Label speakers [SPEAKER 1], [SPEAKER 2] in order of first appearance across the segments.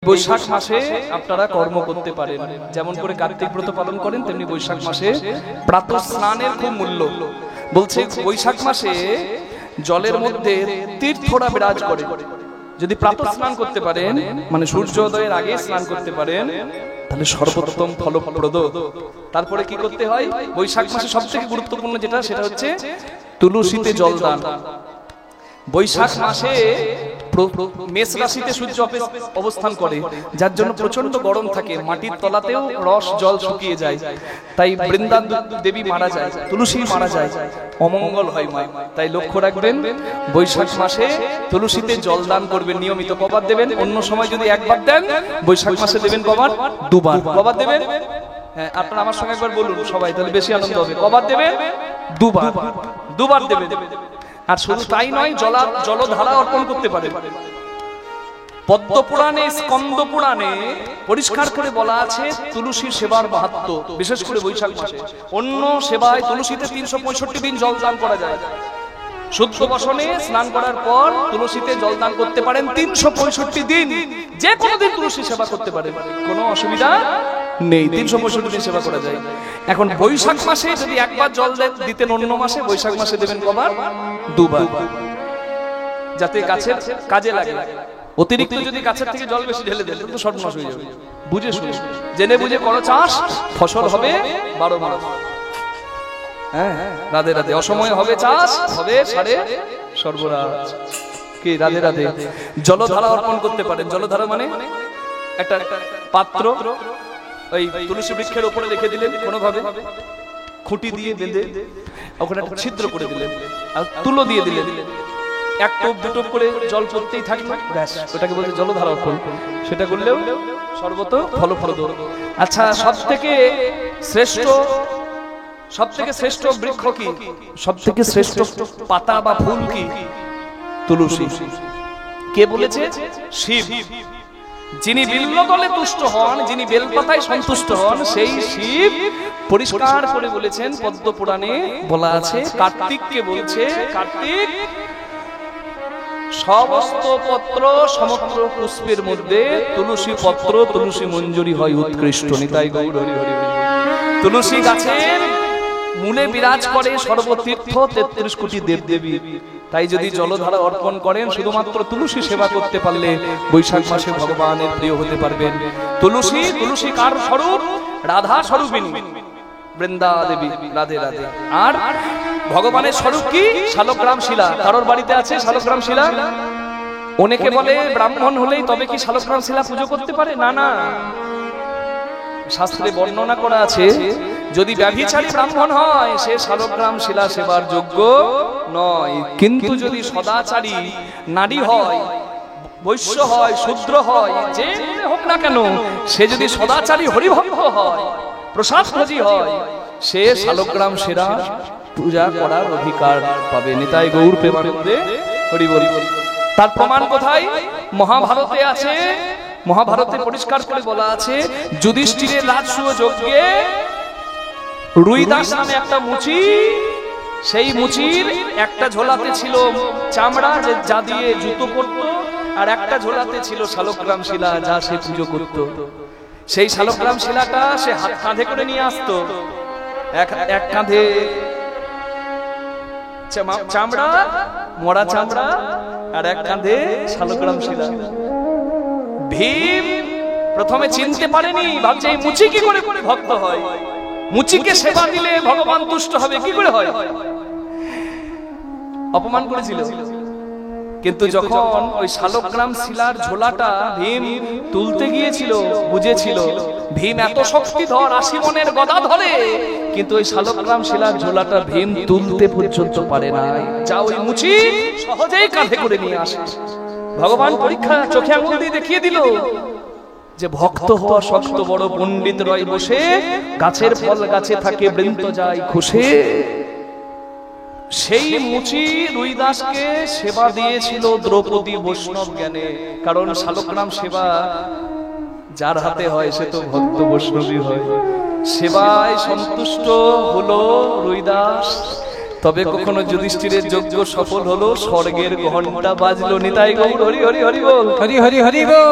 [SPEAKER 1] বৈশাখ মাসে আপনারা কর্ম করতে পারেন, যেমন করে কার্তিক ব্রত পালন করেন তেমনি বৈশাখ মাসে প্রাতঃ স্নানের খুব মূল্য। বলছে বৈশাখ মাসে জলের মধ্যে তীর্থরা বিরাজ করে। যদি প্রাতঃ স্নান করতে পারেন, মানে সূর্যোদয়ের আগে স্নান করতে পারেন, তাহলে সর্বোত্তম ফলপ্রদ। তারপরে কি করতে হয়? বৈশাখ মাসে সবথেকে গুরুত্বপূর্ণ যেটা, সেটা হচ্ছে তুলসীতে জলদান। বৈশাখ মাসে মেষ রাশিতে সূর্য অবস্থান করে, যার জন্য প্রচন্ড গরম থাকে, মাটির তলাতেও রস জল শুকিয়ে যায়, তাই বৃন্দা দেবী মারা যায়, তুলসী মারা যায়, অমঙ্গল হয় মা। তাই লক্ষ্য রাখবেন, বৈশাখ মাসে তুলসীতে জল দান করবেন নিয়মিত। কবার দেবেন? অন্য সময় যদি একবার দেন, বৈশাখ মাসে দেবেন কবার? দুবার। কবার দেবেন? হ্যাঁ, আপনারা আমার সঙ্গে একবার বলুন সবাই, তাহলে বেশি আনন্দ হবে। কবার দেবেন? দুবার। দুবার দেবেন। আর শুধু তাই নয়, জলধারা অর্পণ করতে পারে। পদ্ম পুরাণে, স্কন্দ পুরাণে পরিষ্কার করে বলা আছে তুলসী সেবার মাহাত্ম্য, বিশেষ করে বৈশাখ মাসে। অন্য সেবায় তুলসীতে 365 দিন জল দান করা যায়। শুদ্ধ বসনে স্নান করার পর তুলসীতে জল দান করতে পারেন 365 দিন, যে কোনো দিন তুলসী সেবা করতে পারেন, কোনো অসুবিধা নেই। 365 দিন সেবা করা যায়। এখন বৈশাখ মাসে যদি একবার জল দিতেন, অন্য মাসে বৈশাখ মাসে দেবেন কবার? দুবার, যাতে গাছের কাজে লাগে। অতিরিক্ত যদি গাছের থেকে জল বেশি ঢেলে দেন তো সর্বনাশ হয়ে যাবে। বুঝে শুনে জেনে বুঝে করো চাষ, ফসল হবে 12 মাস। হ্যাঁ, রাধে রাধে। অসময়ে হবে চাষ, হবে সারে সর্বনাশ। কি রাধে রাধে। জলধারা অর্পণ করতে পারেন। জলধারা মানে একটা পাত্র ওই তুলসী বৃক্ষের উপরে রেখে দিলেন, কোনোভাবে খুঁটি দিয়ে বেঁধে ওখানে একটা ছিদ্র করে দিলেন, আর তুলো দিয়ে দিলেন, এক টোপ দু টোপ করে জল পড়তেই থাকবে, ওটাকে বলতে জলধারা অর্পণ। সেটা করলেও সর্বত ফলপ্রদ। আচ্ছা, সব থেকে শ্রেষ্ঠ বৃক্ষ কি? সব থেকে শ্রেষ্ঠ পাতা বা ফুল কি? তুলসী। কে বলেছে? শিব। যিনি বিল্বদলে তুষ্ট হন, যিনি বেলপাতায় সন্তুষ্ট হন, সেই শিব পরিষ্কার করে বলেছেন, পদ্ম পুরাণে বলা আছে। কার্তিককে বলছে, কার্তিক সমস্ত পত্র সমগ্র পুষ্পের মধ্যে তুলসী পত্র, তুলসী মঞ্জুরি হয় উৎকৃষ্ট। নিতাই গৌর হরি হরি। তুলসী গাছের মূলে বিরাজ করে সর্বতীর্থ 33 কোটি দেবদেবী। তাই যদি জলধারা অর্পণ করেন, শুধুমাত্র তুলসী সেবা করতে পারলে বৈশাখ মাসে ভগবানের প্রিয় হতে পারবেন। তুলসী কার স্বরূপ? রাধা স্বরূপিণী বৃন্দা দেবী, রাধে রাধে। আর ভগবানের স্বরূপ কি? শালগ্রাম শিলা। কারোর বাড়িতে আছে শালগ্রাম শিলা? অনেকে বলে ব্রাহ্মণ হলেই তবে কি শালগ্রাম শিলা পুজো করতে পারে? না না, শাস্ত্রে বর্ণনা করা আছে, যদি ব্যভিচারী ব্রাহ্মণ হয় সে শালগ্রাম শিলা সেবার যোগ্য নয়। কিন্তু যদি সদাচারী নারী হয়, বৈশ্য হয়, শূদ্র হয়, যে হোক না কেন, সে যদি সদাচারী হরিভক্ত হয়, প্রসাদভোজী হয়, সে শালগ্রাম শিলা পূজা করার অধিকার পাবে। নিতাই গৌর প্রেমানন্দে হরি বল। তার প্রমাণ কোথায়? মহাভারতে আছে। মহাভারতে পরিষ্কার করে বলা আছে, যুধিষ্ঠিরের রাজসূয় যজ্ঞে রুইদাস নামে একটা মুচি, সেই মুচির একটা ঝোলাতে ছিল চামড়া, যা দিয়ে জুতো করত, আর একটা ঝোলাতে ছিল শালগ্রাম শিলা, যা সে পুজো করত। সেই শালগ্রাম শিলাটা সে কাঁধে করে নিয়ে আসতো, এক কাঁধে চামড়া, মরা চামড়া, আর এক কাঁধে শালগ্রাম শিলা। ভীম প্রথমে চিনতে পারেনি, ভাবছে এই মুচি কি করে ভক্ত হয়, মুচিকে সেবা দিলে ভগবান তুষ্ট হবে, কি করে হয়? অপমান করেছিল। কিন্তু যখন ওই শালগ্রাম শিলার ঝোলাটা ভীম তুলতে গিয়েছিল, বুঝেছিল ভীম এত শক্তিধর, 80 মনের গদা ধরে, কিন্তু ওই শালগ্রাম শিলার ঝোলাটা ভীম তুলতে পর্যন্ত পারে না, যা ওই মুচি সহজেই কাঁধে করে নিয়ে আসে। ভগবান পরীক্ষা চোখে আঙুল দিয়ে দেখিয়ে দিল যে ভক্ত হওয়া শক্ত, বড় পণ্ডিত রয় বসে, গাছের ফল গাছে থাকে, বৃন্ত যায় খুশে। সেই মুচি রুইদাসকে সেবা দিয়েছিল দ্রৌপদী বৈষ্ণব জ্ঞানে, কারণ শালগ্রাম সেবা যার হাতে হয় সে তো ভক্ত বৈষ্ণবী হয়। সেবায় সন্তুষ্ট হলো রুইদাস, তবে কখনো যুধিষ্ঠিরের যজ্ঞ সফল হলো, স্বর্গের ঘন্টা বাজলো। নিতাই গৌর হরি হরি হরি বল,
[SPEAKER 2] হরি হরি হরি বল।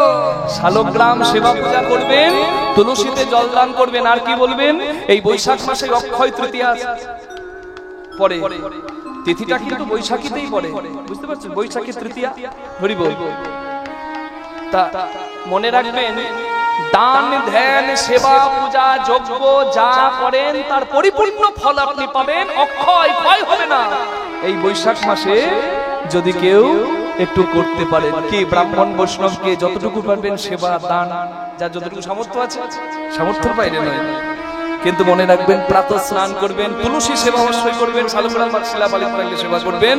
[SPEAKER 1] শালগ্রাম সেবা পূজা করবেন, তুলসীতে জলদান করবেন। আর কি বলবেন? এই বৈশাখ মাসে অক্ষয় তৃতীয়া পরে, তিথিটা কিন্তু বৈশাখীতেই পড়ে, বুঝতে পারছেন? বৈশাখী তৃতীয়া, হরি বল। তা মনে রাখবেন, দান ধ্যান সেবা পূজা যজ্ঞ যা করেন তার পরিপূর্ণ ফল আপনি পাবেন, অক্ষয় ক্ষয় হবে না। এই বৈশাখ মাসে যদি কেউ একটু করতে পারেন, কি ব্রাহ্মণ বৈষ্ণবকে যতটুকু পারবেন সেবা দান, যার যতটুকু সামর্থ্য আছে, সামর্থ্যের বাইরে নয়। কিন্তু মনে রাখবেন, প্রাতঃ স্নান করবেন, তুলসী সেবা অবশ্যই করবেন, শালগ্রাম বা শিলাপালিত থাকলে সেবা করবেন,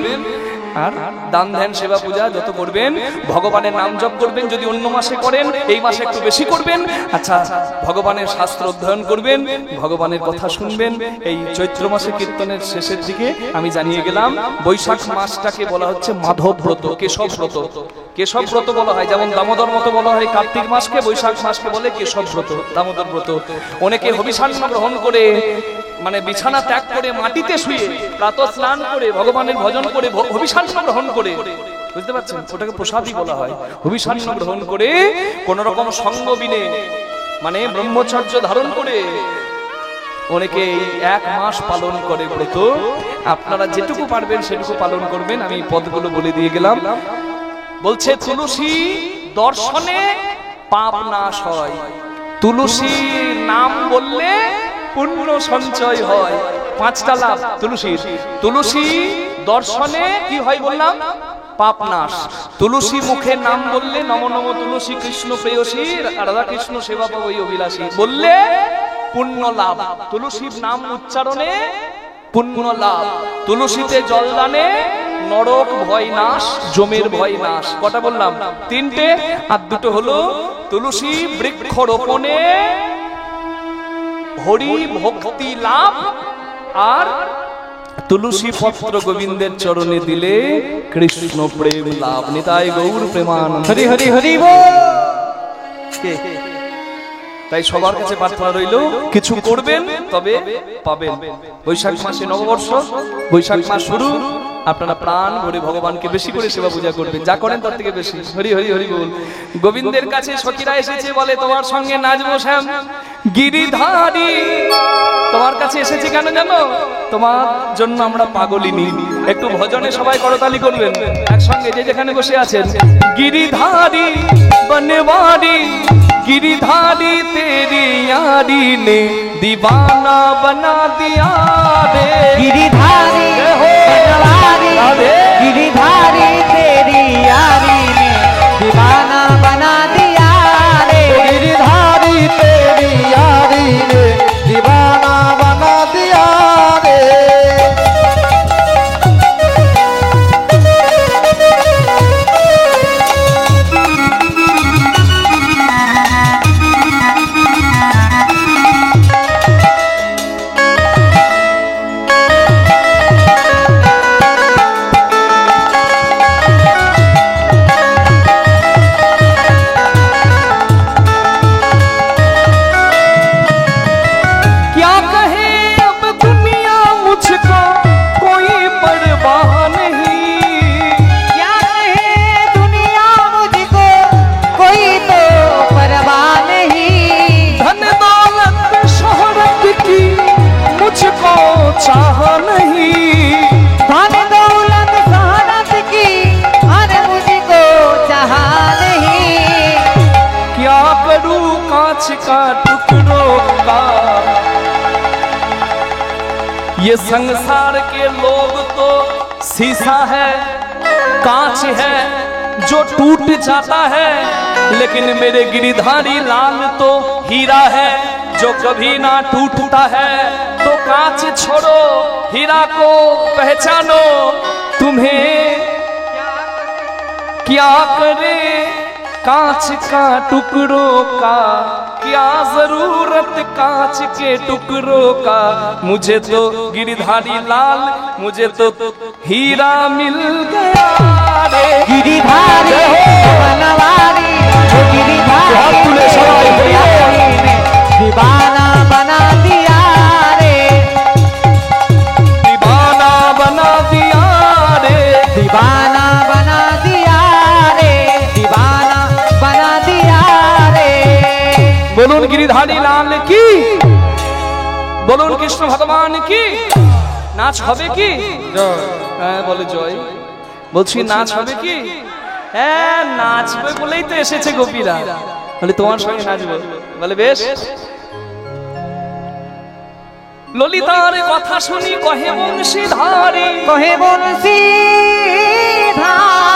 [SPEAKER 1] আর দান ধ্যান সেবা পূজা যত করবেন, ভগবানের নাম জপ করবেন। যদি অন্য মাসে করেন, এই মাসে একটু বেশি করবেন। আচ্ছা, ভগবানের শাস্ত্র অধ্যয়ন করবেন, ভগবানের কথা শুনবেন। এই চৈত্র মাসে কীর্তনের শেষের দিকে আমি জানিয়ে গেলাম, বৈশাখ মাসটাকে বলা হচ্ছে মাধব ব্রত, কেশব ব্রত। কেশব ব্রত বলা হয়, যেমন দামোদর মতো বলা হয় কার্তিক মাসকে, বৈশাখ মাসকে বলে কেশব ব্রত, দামোদর ব্রত। অনেকে হবিষান্ন গ্রহণ করে, মানে বিছানা ত্যাগ করে মাটিতে শুয়ে প্রাতঃ স্নান করে ভগবানের ভজন করে হবিষান্ন গ্রহণ করে, বুঝতে পারছেন? ওটাকে প্রসাদই বলা হয়। হবিষান্ন গ্রহণ করে কোন রকম সঙ্গ বিনে, মানে ব্রহ্মচর্য ধারণ করে অনেকে এক মাস পালন করে ব্রত। আপনারা যেটুকু পারবেন সেটুকু পালন করবেন। আমি পদগুলো বলে দিয়ে গেলাম। বলছে, তুলসী দর্শনে পাপ নাশ হয়, তুলসীর নাম বললে পুণ্য সঞ্চয় হয়। 5টা লাভ তুলসীর। তুলসী দর্শনে কি হয় বললাম? পাপ নাশ। তুলসী মুখে নাম বললে, নম নম তুলসী কৃষ্ণ প্রেয়সী রাধা কৃষ্ণ সেবা পাবই অভিলাষী বললে পুণ্য লাভ। তুলসীর নাম উচ্চারণে পুণ্য লাভ। তুলসীতে জলদানে নরক ভয় নাশ, যমের ভয় নাশ। কটা বললাম? 3টে। আর 2টো হলো, তুলসী বৃক্ষ রোপণে হরি ভক্তি লাভ, আর তুলসী পত্র গোবিন্দের চরণে দিলে কৃষ্ণ প্রেম লাভ। নিতাই গৌর প্রেমানন্দ,
[SPEAKER 2] হরি হরি হরি বল।
[SPEAKER 1] তাই সবার কাছে প্রার্থনা রইল, কিছু করবেন তবে পাবেন। বৈশাখ মাসে নববর্ষ, বৈশাখ মাস শুরু, আপনারা প্রাণ ভরে ভগবানকে বেশি করে সেবা পূজা করবেন, যা করেন তার থেকে বেশি। হরি হরি হরি বল। গোবিন্দের কাছে সখীরা এসেছে, বলে তোমার সঙ্গে নাচবো শ্যাম গিরিধারী। তোমার কাছে এসেছে কেন জানো? তোমার জন্য আমরা পাগলিনী। একটু ভজনে সবাই করতালি করবেন একসঙ্গে, যে যেখানে বসে আছেন। गिरिधारी बनवारी गिरिधारी तेरी यारी ने दीवाना बना दिया रे।
[SPEAKER 2] गिरिधारी बनवारी गिरिधारी तेरी यारी ने दीवाना बना दिया रे। गिरिधारी तेरी यारी ने दीवाना बना दिया रे।
[SPEAKER 1] चाह नहीं
[SPEAKER 2] धन दौलत शहरत की अरे मुझको चाह नहीं।
[SPEAKER 1] क्या करूं कांच का टुकड़ों का। ये संसार के लोग तो शीशा है कांच है जो टूट जाता है, लेकिन मेरे गिरिधारी लाल तो हीरा है जो कभी ना टूटता है। तो कांच छोड़ो हीरा को पहचानो, तुम्हें क्या करे कांच का टुकड़ों का। क्या जरूरत कांच के टुकड़ों का, मुझे तो गिरिधारी लाल मुझे तो हीरा मिल गया रे।
[SPEAKER 2] गिरिधारी बनवारी गिरिधारी ने दीवाना बना दिया रे।
[SPEAKER 1] दीवाना বলুন গিরিধারী লাল কি, বলুন কৃষ্ণ ভগবান কি। নাচ হবে কি? হ্যাঁ বলে জয়। বলছি নাচ হবে কি? হ্যাঁ নাচবে বলেই তো এসেছে গোপীরা, বলে তোমার সঙ্গে নাচবো। বলে বেশ। ললিতার কথা শুনি কহে বংশীধারী,
[SPEAKER 2] কহে বংশীধারী,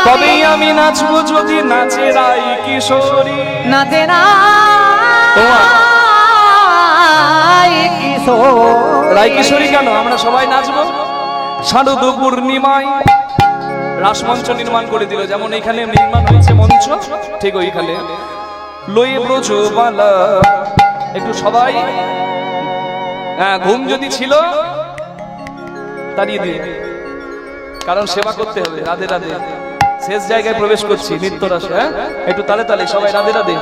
[SPEAKER 1] তবে আমি নাচবো যদি নাচে রাই কিশোরী।
[SPEAKER 2] নাচে রাই কিশোর।
[SPEAKER 1] রাই কিশোরী কেন? আমরা সবাই নাচবো। শারদ পূর্ণিমায় রাসমঞ্চ নির্মাণ করে দিল, যেমন এখানে নির্মাণ হয়েছে মঞ্চ, ঠিক ওইখানে লয়ে ব্রজবালা। একটু সবাই ঘুম যদি ছিল তাড়িয়ে দিয়ে, কারণ সেবা করতে হবে। রাধে রাধে, শেষ জায়গায় প্রবেশ করছি নিত্যরাসে। একটু তালে তালে সবাই রাধে রাধে।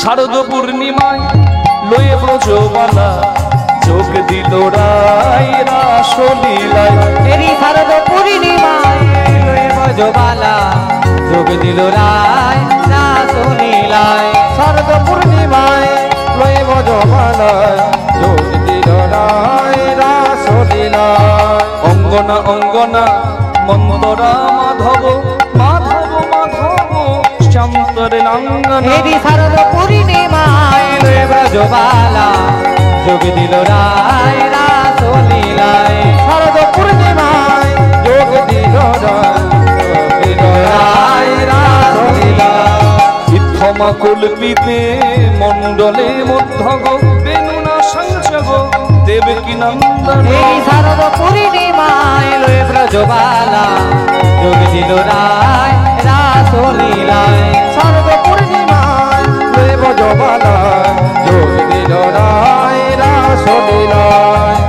[SPEAKER 1] শারদ পূর্ণিমায় লয়ে ব্রজবালা, যোগ দিল রাই রাসলীলায়।
[SPEAKER 2] এরি শারদ পূর্ণিমায় লয়ে ব্রজবালা, যোগ দিল রাই রাসলীলায়। শারদ পূর্ণিমায় লয়ে ব্রজবালা, যোগ দিল রাই রাসলীলায়।
[SPEAKER 1] অঙ্গনা অঙ্গনা মন্দরা মাধব, মাধব মাধব শ্যামতরে নাঙ্গনা।
[SPEAKER 2] এরি শারদ পূর্ণিমায় লয়ে ব্রজবালা, যোগ দিল রাই রাসলীলায়। শারদ পূর্ণিমায় যোগ দিল রাই রাসলীলায়।
[SPEAKER 1] ইত্থমা কল্পিতে মণ্ডলে মধ্যগ, বেনুনা সংযোগ দেবকী নন্দন।
[SPEAKER 2] এই শারদ পূর্ণিমায় লয়ে ব্রজবালা, যোগ দিল রাই রাসলীলায়। শারদ পূর্ণিমায় লয়ে ব্রজবালা, যোগ দিল রাই রাসলীলায়।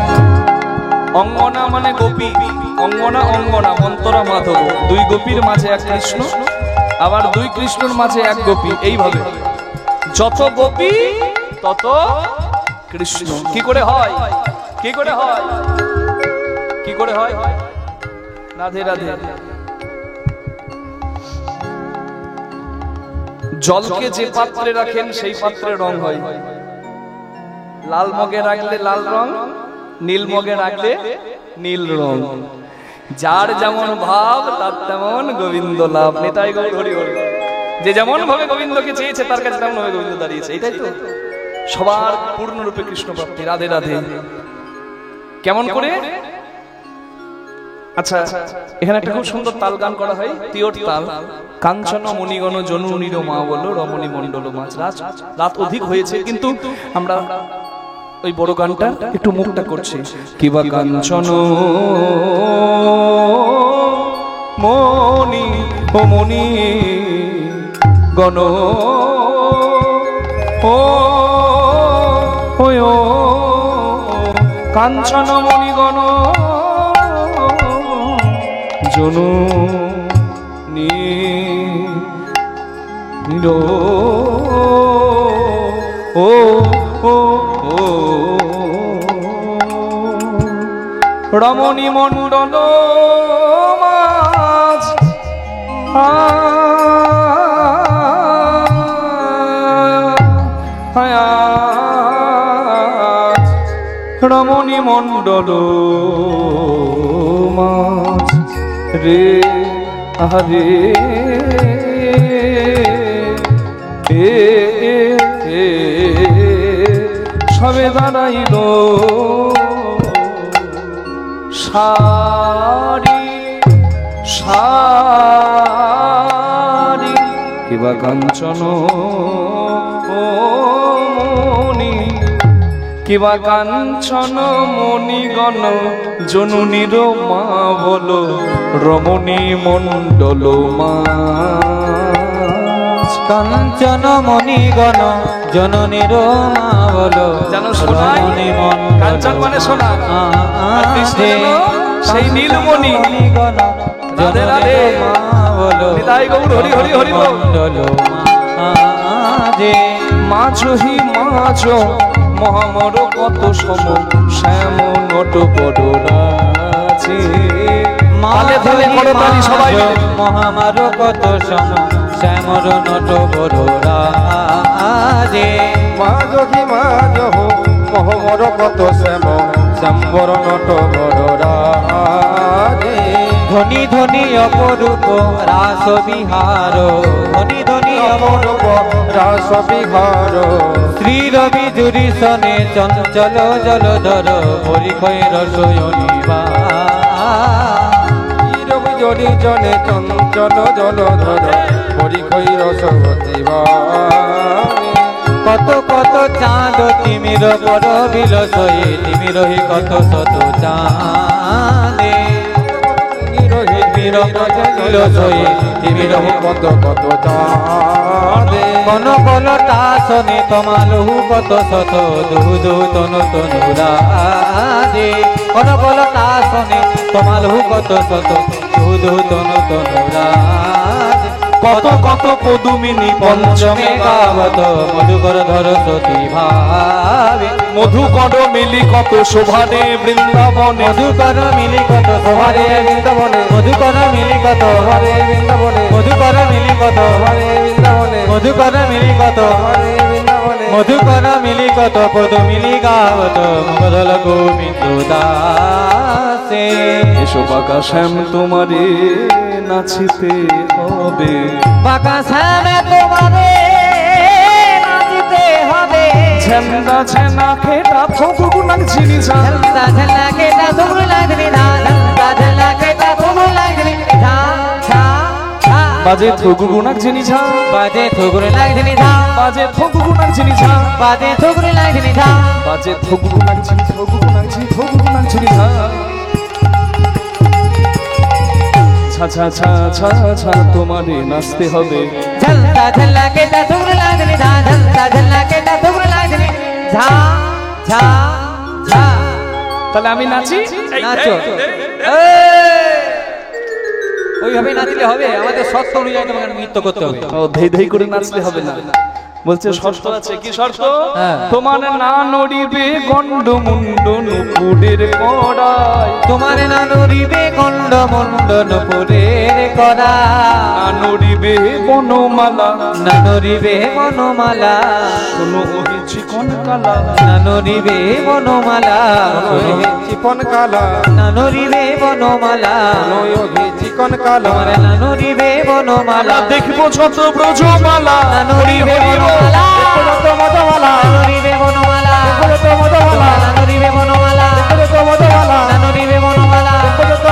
[SPEAKER 1] অঙ্গনা মানে গোপী, অঙ্গনা অঙ্গনা মন্তরা মাধব, দুই গোপীর মাঝে এক কৃষ্ণ, আবার দুই কৃষ্ণর মাঝে এক গোপী। এইভাবে যত গোপী তত কৃষ্ণ। কি করে হয়? কি করে হয়? কি করে হয়? রাধে রাধে। জলকে যে পাত্রে রাখেন সেই পাত্রে রং হয়। লাল মগে রাখলে লাল রং, নীল মগে রাখলে নীল রং। যার যেমন ভাব তার তেমন গোবিন্দ লাভ। নেতাই গৌর হরি হরি। যে যেমন ভাবে গোবিন্দকে চেয়েছে তার কাছে তেমন ভাবে গোবিন্দ দাঁড়িয়েছে। এটাই তো সবার পূর্ণরূপে কৃষ্ণ প্রাপ্তি। রাধে রাধে। কেমন করে? আচ্ছা, এখানে একটা খুব সুন্দর তাল গান করা হয়, তিওট তাল। কাঞ্চন মণিগণ জনুনির মা বলো, রমণী মণ্ডল মাছ। রাত অধিক হয়েছে, কিন্তু আমরা ওই বড় গানটা একটু মুখটা করছি। কিবা কাঞ্চন মণি ও মণি গণ ও ও কাঞ্চন মণি গণ জনু নির ও ও ও রমণী মণ্ডল মাঝ রমণী মণ্ডল মাঝ রে আরে সবে দাঁড়াইল সারি সারি কিবা কাঞ্চন মণি কিবা কাঞ্চন মণিগণ জননীর মা বলো রমণী মণ্ডল মা
[SPEAKER 2] কাঞ্চন মণিগণ জননীর মা বলো
[SPEAKER 1] জানো শোনাই কাঞ্চন মানে সোনা আর কৃষ্ণ সেই নীলমণি রাধে রাধে
[SPEAKER 2] মা বলো
[SPEAKER 1] নিতাই গৌর হরি হরি হরি
[SPEAKER 2] মণ্ডল মাঝে
[SPEAKER 1] মাঝহি মাঝ মহামর কত সম শ্যাম নট বড় রাজে মালে ধরে করতালি সবাই
[SPEAKER 2] মহামার কত সম শ্যামর নট বড় রাজে
[SPEAKER 3] শ্যামা যোগী মা জহ মহমর কত শ্যাম শ্যাম্বর নট বড়রাজে
[SPEAKER 2] ধনী ধনী অপরূপ রাস বিহার, ধনী ধনী
[SPEAKER 3] অপরূপ রাস বিহার
[SPEAKER 2] শ্রী রবি জুরিসনে চঞ্চল জলধর পরিখয় রসয়নিবা
[SPEAKER 3] রবি জড়ি জনে চঞ্চল জলধর পরিখৈ রসবতীবা
[SPEAKER 2] কত কত চাঁদ তিমির পর বিলসয়ে তিমির হি কত শত চাঁদে তিমির বিলসয়ে তিমির হি
[SPEAKER 3] কত কত চাঁদে
[SPEAKER 2] কন কলটা শনে তমালহু কত শত দুহু দুহু তনু তনুরাজে কন কলটা শনে তমালহু কত শত দুহু দুহু তনু তনুরাজে
[SPEAKER 1] কত কত পদুমিনী পঞ্চমে
[SPEAKER 2] গাবত মধুকর ধর সতী ভাবে
[SPEAKER 1] মধুকর মিলি কত শোভানে বৃন্দাবনে
[SPEAKER 2] মধুকর মিলি কত
[SPEAKER 3] হরে বৃন্দাবনে
[SPEAKER 2] মধুকর মিলি কত
[SPEAKER 3] হরে বৃন্দাবনে
[SPEAKER 2] মধুকর মিলি কত
[SPEAKER 3] হরে বৃন্দাবনে
[SPEAKER 2] মধুকর মিলি কত
[SPEAKER 3] হরে বৃন্দাবনে
[SPEAKER 2] মধুকর মিলি কত পদ মিলি গাবত মগধল গোবিন্দ দাসে
[SPEAKER 1] এসো বাঁকা শ্যাম তোমারে নাচিতে হবে,
[SPEAKER 2] বাঁকা শ্যামে তোমারে নাচিতে হবে
[SPEAKER 1] ঝেন্দা ঝেনা খেটা থগুগু নাং ঝিনি ঝা
[SPEAKER 2] ঝলতা ঝলনা কেটা তুমরু লাগনি ধা ঝলতা ঝলনা কেটা তুমরু লাগনি ধা ধা ধা
[SPEAKER 1] বাজে থগুগু নাং ঝিনি ঝা
[SPEAKER 2] বাজে থুগুরু লাগনি ধা
[SPEAKER 1] বাজে থগুগু নাং ঝিনি ঝা
[SPEAKER 2] বাজে থুগুরু লাগনি ধা
[SPEAKER 1] বাজে থগুগু নাং ঝিনি থগুগু নাং ঝিনি থগুগু নাং ঝিনি ঝা ছা ছা ছা ছা ছা তোমারে নাচতে হবে,
[SPEAKER 2] ঝলতা ঝলনা কেটা তুমরু লাগনি ধা ঝলতা ঝলনা কেটা তুমরু লাগনি ঝা ঝা ঝা
[SPEAKER 1] তাহলে আমি নাচি
[SPEAKER 2] নাচো ওইভাবে নাচলে হবে, আমাদের শর্ত অনুযায়ী তোমাকে নৃত্য করতে হবে।
[SPEAKER 1] ও ধেই ধেই করে নাচলে হবে না, বলছে শর্ত আছে। কি শর্ত?
[SPEAKER 2] হ্যাঁ।
[SPEAKER 1] তোমার না নড়িবে গন্ড মুন্ড নুপুরের কড়াই,
[SPEAKER 2] তোমার না নড়িবে গন্ড মন্ড নুপুরের করা,
[SPEAKER 1] না নড়িবে বনমালা
[SPEAKER 2] না নড়িবে বনমালা,
[SPEAKER 1] কোনো ওহে চিকন কালা,
[SPEAKER 2] না নড়িবে বনমালা,
[SPEAKER 3] চিকন কালা
[SPEAKER 2] না নড়িবে বনমালা,
[SPEAKER 3] নয়োগী চিকন কালা
[SPEAKER 2] তোমার না নড়িবে বনমালা,
[SPEAKER 1] দেখবো যত ব্রজমালা,
[SPEAKER 2] না নড়িবে বনমালা,
[SPEAKER 3] মদমালা
[SPEAKER 2] না নড়িবে বনমালা,
[SPEAKER 3] মদমালা
[SPEAKER 2] না নড়িবে বনমালা,
[SPEAKER 3] মদমালা
[SPEAKER 2] না নড়িবে বনমালা,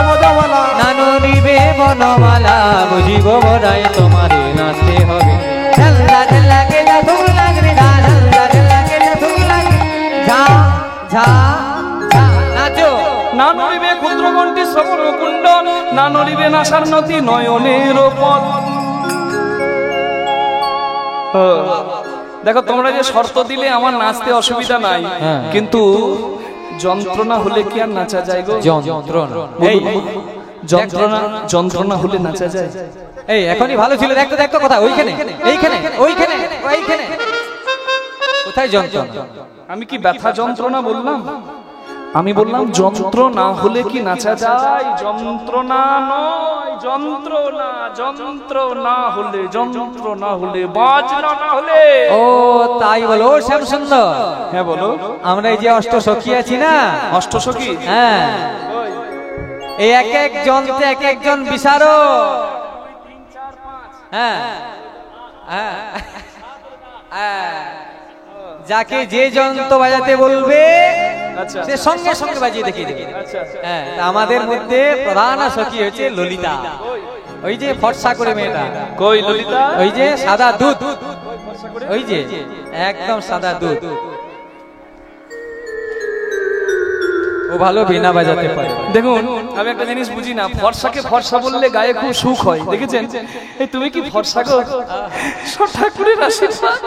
[SPEAKER 3] মদমালা
[SPEAKER 2] না নড়িবে বনমালা, বুঝিব বড়াই তোমারে নাচতে হবে। ঝল্লা ঝল্লা কেলা ধুম লাগরে ধা ঝল্লা ঝল্লা কেলা ধুম লাগরে ঝা ঝা ঝা নাচো।
[SPEAKER 1] না নড়িবে ক্ষুদ্রকণ্ঠী শ্রবণ কুণ্ডল, না নড়িবে নাসার নদী নয়নের পথ। দেখো তোমরা যে শর্ত দিলে আমার নাচতে অসুবিধা নাই,
[SPEAKER 2] হ্যাঁ।
[SPEAKER 1] কিন্তু যন্ত্রণা হলে কি আর নাচা যায় গো?
[SPEAKER 2] যন্ত্রণা এই
[SPEAKER 1] যন্ত্রণা যন্ত্রণা হলে নাচা যায়?
[SPEAKER 2] এই এখনই ভালো ছিল, দেখতো দেখতো কোথায় ওইখানে এইখানে ওইখানে ওইখানে কোথায় যন্ত্রণা?
[SPEAKER 1] আমি কি ব্যথা যন্ত্রণা বললাম? আমি বললাম যন্ত্রণা হলে কি নাচা যায়? যন্ত্রণা নয়, যন্ত্রণা, যন্ত্রণা হলে, যন্ত্রণা হলে, বাজনা না হলে।
[SPEAKER 2] ও তাই বলো শ্যাম সুন্দর,
[SPEAKER 1] হ্যাঁ বলো।
[SPEAKER 2] আমরা এই যে অষ্টসখী আছি না,
[SPEAKER 1] অষ্টসখী,
[SPEAKER 2] হ্যাঁ, এই এক এক যন্ত্রে এক একজন বিশারদ, হ্যাঁ হ্যাঁ হ্যাঁ, যাকে যে যন্ত্র বাজাতে বলবে
[SPEAKER 1] আচ্ছা
[SPEAKER 2] সে সঙ্গে সঙ্গে বাজিয়ে দেখিয়ে দেবে।
[SPEAKER 1] আচ্ছা
[SPEAKER 2] হ্যাঁ, তা আমাদের মধ্যে প্রধান সখী হচ্ছে ললিতা, ওই যে ফর্সা করে মেয়েটা,
[SPEAKER 1] কই ললিতা?
[SPEAKER 2] ওই যে সাদা দুধ, ওই যে একদম সাদা দুধ, ও ভালো বীণা বাজাতে পারে।
[SPEAKER 1] দেখুন আমি একটা জিনিস বুঝি না, ফর্সাকে ফর্সা বললে গায়ে খুব সুখ হয়, দেখেছেন? এই তুমি কি ফর্সা গো? সব ঠাকুরের আশীর্বাদ,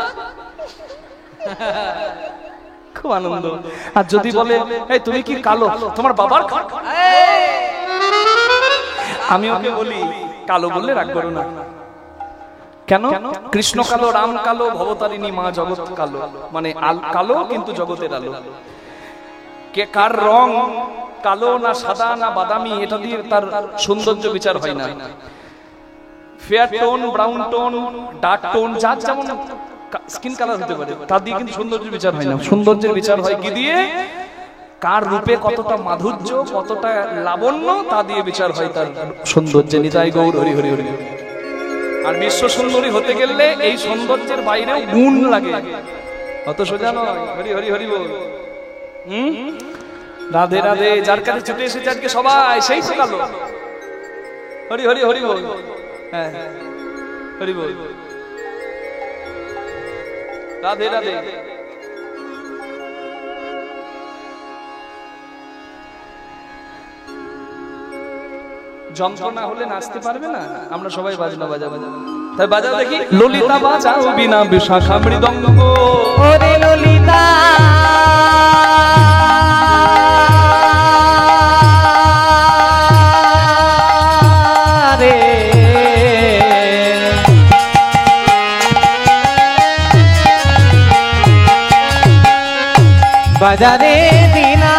[SPEAKER 1] খুব আনন্দ। আর যদি বলে এই তুমি কি কালো, তোমার বাবার কালো, আমি ওকে বলি কালো বললে রাগ করো না। কেন? কৃষ্ণ কালো, রাম কালো, ভবতারিণী মা জগৎ কালো, মানে কালো কিন্তু জগতের আলো। কে কার রং কালো না সাদা না বাদামি, এটা দিয়ে তার সৌন্দর্য বিচার হয় না। Fair tone, brown tone, dark tone, যার যেমন স্কিন কালার হতে পারে, তা দিয়ে কিন্তু সৌন্দর্যের বিচার হয় না। সৌন্দর্যের বিচার হয় কি দিয়ে? কার রূপে কতটা মাধুর্য, কতটা লাবণ্য, তা দিয়ে বিচার হয় তার সৌন্দর্যে। নিতাই গৌর হরি হরি হরি। আর বিশ্ব সুন্দরী হতে গেলে এই সৌন্দর্যের বাইরেও গুণ লাগে, অত সোজা নয়। হরি হরি হরি বল। রাধে রাধে। যার কাছে ছুটে এসেছে আজকে সবাই, সেই তো কালো। হরি হরি হরি বল। হ্যাঁ হরি বল। রাধে রাধে। যন্ত্রণা হলে নাচতে পারবে না, আমরা সবাই বাজনা বাজাবো। তাই বাজাও দেখি। ললিতা বাজাও বিনা বিশাখা মৃদঙ্গ।
[SPEAKER 2] ওরে ললিতা রে, বাজারে দিনা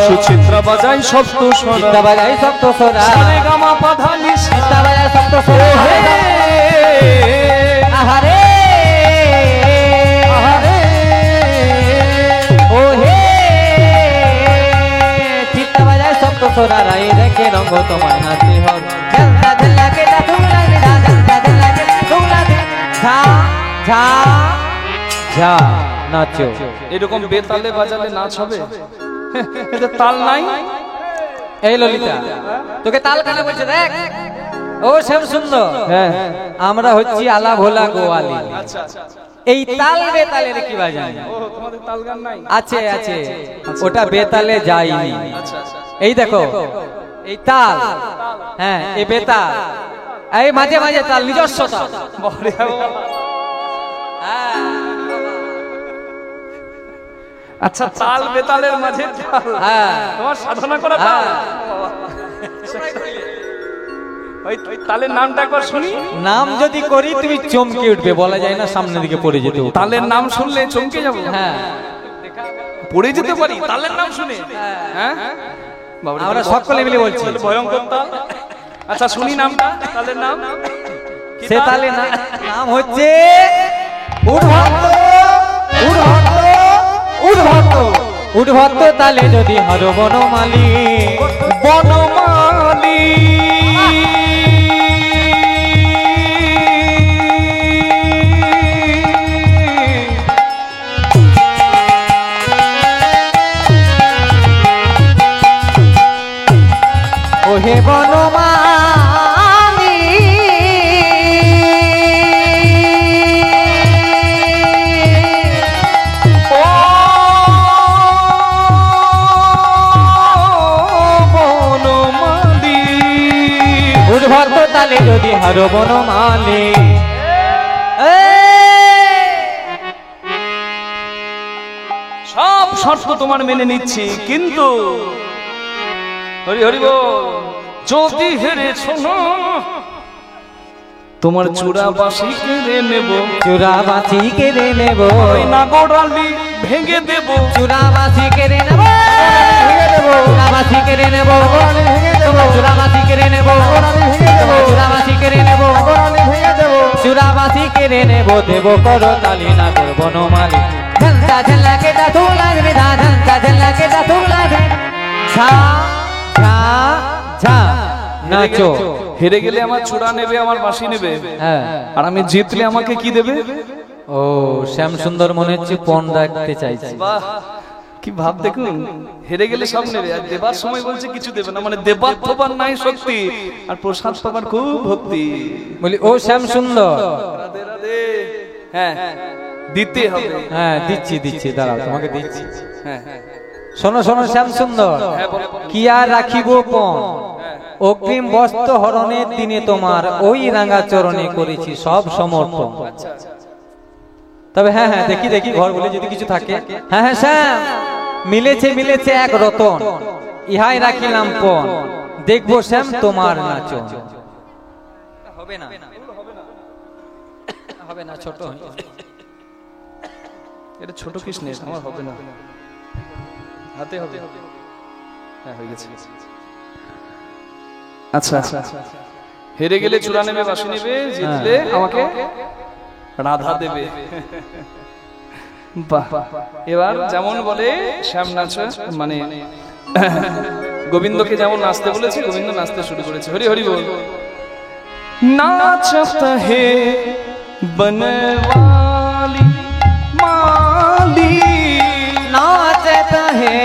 [SPEAKER 1] সুচিত্রা বাজাই সপ্ত
[SPEAKER 2] চিত্তা বাজাই সপ্ত সোরা,
[SPEAKER 1] সারে গামা পাধা নিস,
[SPEAKER 2] চিত্তা বাজাই সপ্ত সোরা। আহারে আহারে ও হে, চিত্তা বাজাই সপ্ত সোরা, রাই দেখে রঙ্গ তোমার নাচি হর। ঝলসা ঝলসা কে তা তুমলা রে, ঝলসা ঝলসা কে তুমলা রে, ঝা ঝা ঝা নাচো।
[SPEAKER 1] এরকম বেতালে বাজালে নাচ হবে? এতে তাল নাই।
[SPEAKER 2] এই ললিতা, তোকে তাল কানে বলছে দেখ। ও শ্যাম সুন্দর, হ্যাঁ আমরা হচ্ছি আলা ভোলা গোয়ালি।
[SPEAKER 1] আচ্ছা
[SPEAKER 2] এই তাল বেতালের কি বাজায়?
[SPEAKER 1] ও তোমাদের তাল গান নাই?
[SPEAKER 2] আছে আছে, ওটা বেতালে যায়নি।
[SPEAKER 1] আচ্ছা
[SPEAKER 2] এই দেখো এই তাল, হ্যাঁ এই বেতাল, এই মাঝে মাঝে তাল নিজস্ব তাল।
[SPEAKER 1] আচ্ছা, তাল বেতালের মাঝে তাল,
[SPEAKER 2] হ্যাঁ
[SPEAKER 1] তোমার সাধনা করা তাল। ওই তালের নামটা একবার শুনি।
[SPEAKER 2] নাম যদি করি তুমি চমকে উঠবে, বলা যায় না, সামনের দিকে পড়ে যেতে।
[SPEAKER 1] তালের নাম শুনলে চমকে যাবো?
[SPEAKER 2] হ্যাঁ
[SPEAKER 1] পড়ে যেতে পারি তালের নাম শুনে। হ্যাঁ
[SPEAKER 2] আমরা সকলে মিলে বলছি
[SPEAKER 1] ভয়ঙ্কর তাল। আচ্ছা শুনি নামটা, তালের নাম।
[SPEAKER 2] সে তালে নাম হচ্ছে উড়ভক্ত। উড়ভক্ত উড়ভক্ত উড়ভক্ত তালে যদি হর বনমালী
[SPEAKER 1] বনমালী
[SPEAKER 2] ওহে বনমালী উর্ভক্ত তালে যদি হর বনমালী।
[SPEAKER 1] সব শর্ত তোমার মেনে নিচ্ছি, কিন্তু হরি হরি বল, যদি হেরেছ না তোমার চূড়া বাসি কেড়ে নেব।
[SPEAKER 2] চূড়া বাসি কেড়ে নেব,
[SPEAKER 1] ওই নাগরালি ভেঙে দেব।
[SPEAKER 2] চূড়া বাসি কেড়ে নেব, চূড়া বাসি কেড়ে নেব, চূড়া বাসি কেড়ে নেব, চূড়া বাসি কেড়ে নেব, চূড়া বাসি কেড়ে নেব। দেব করো তালি না কর বনমালী। ঝলসা ঝলসা কে তা তুমলা রে, ঝলসা ঝলসা কে তা তুমলা রে, ঝা ঝা ঝা নাচো।
[SPEAKER 1] হেরে গেলে আমার চূড়া নেবে, আমার বাঁশি নেবে।
[SPEAKER 2] হ্যাঁ,
[SPEAKER 1] আর আমি জিতলে আমাকে কি দেবে?
[SPEAKER 2] ও শ্যাম সুন্দর মনে হচ্ছে পণ রাখতে চাইছে।
[SPEAKER 1] বাহ, কি ভাব দেখুন। হেরে গেলে সব নেবে, আর দেবার সময় বলছে কিছু দেবে না, মানে দেবার পাবার নাই শক্তি, আর প্রসাদ পাবার খুব ভক্তি।
[SPEAKER 2] বলি ও শ্যাম সুন্দর,
[SPEAKER 1] রাধে রাধে। হ্যাঁ দিতে হবে।
[SPEAKER 2] হ্যাঁ দিচ্ছি দিচ্ছি, দাঁড়াও তোমাকে দিচ্ছি।
[SPEAKER 1] হ্যাঁ
[SPEAKER 2] শোনো শোনো শ্যাম সুন্দর, কি আর রাখিব পণ, অগ্রিম বস্ত্র হরণের দিনে তোমার ওই রাঙা চরণে করেছি সব সমর্পণ। তবে হ্যাঁ হ্যাঁ দেখি দেখি ঘর বলে যদি কিছু থাকে। হ্যাঁ হ্যাঁ শ্যাম, মিলেছে মিলেছে এক রতন, ইহাই রাখিলাম পণ, দেখবো শ্যাম তোমার নাচন। হবে না হবে না, ছোট হয়ে যাবে।
[SPEAKER 1] এটা ছোট কৃষ্ণের, আমার হবে না, হাতে হবে। হ্যাঁ, হয়ে গেছে। আচ্ছা, হেরে গেলে চূড়া নেবে, বাসি নেবে, জিতলে আমাকে রাধা দেবে। বাহ, এবার যেমন বলে শ্যাম নাচ, মানে গোবিন্দকে যেমন নাচতে বলেছে, গোবিন্দ নাচতে শুরু করেছে। হরি হরি বল। নাচতা হে বনওয়ালি মালি,
[SPEAKER 2] নাচতা হে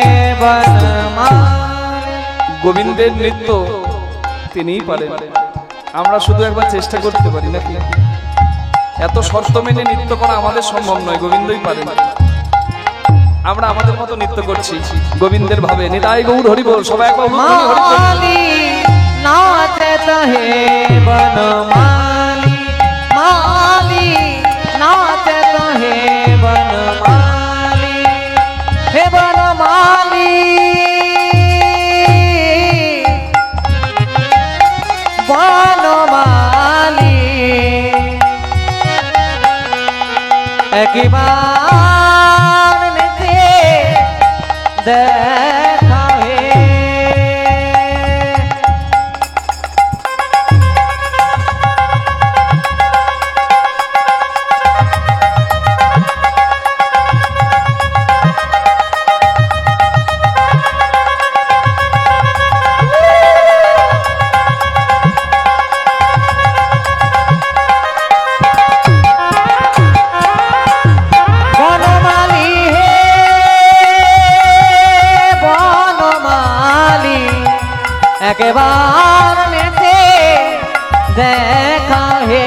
[SPEAKER 2] বনমালী।
[SPEAKER 1] গোবিন্দের নৃত্য তিনিই পারেন, আমরা শুধু একবার চেষ্টা করতে পারি নাকি? এত শর্ত মেনে নৃত্য করা আমাদের সম্ভব নয়, গোবিন্দই পারেন। আমরা আমাদের মতো নৃত্য করছি গোবিন্দের ভাবে। নিতাই গৌর হরি বল। সবাই একবার
[SPEAKER 2] মালি নাচতা হে বনমালী, মালি নাচতা হে বনমালী, হে বনমালী বনমালী। একবার নেচে দেখা হে। বনমালী হে বনমালী, একবার নেচে দেখা হে।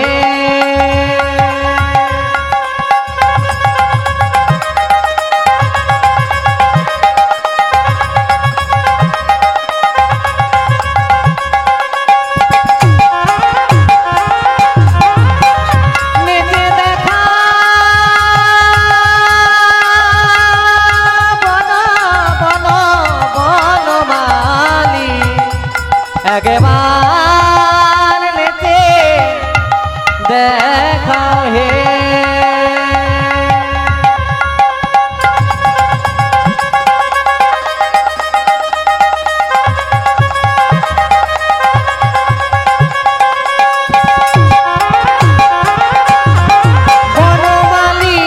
[SPEAKER 2] নেচে দেখা বনমালী, একবার নেচে দেখা হে। বনমালী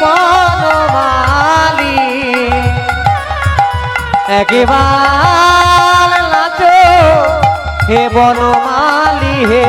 [SPEAKER 2] বনমালী, একবার নাচো হে বনমালী হে।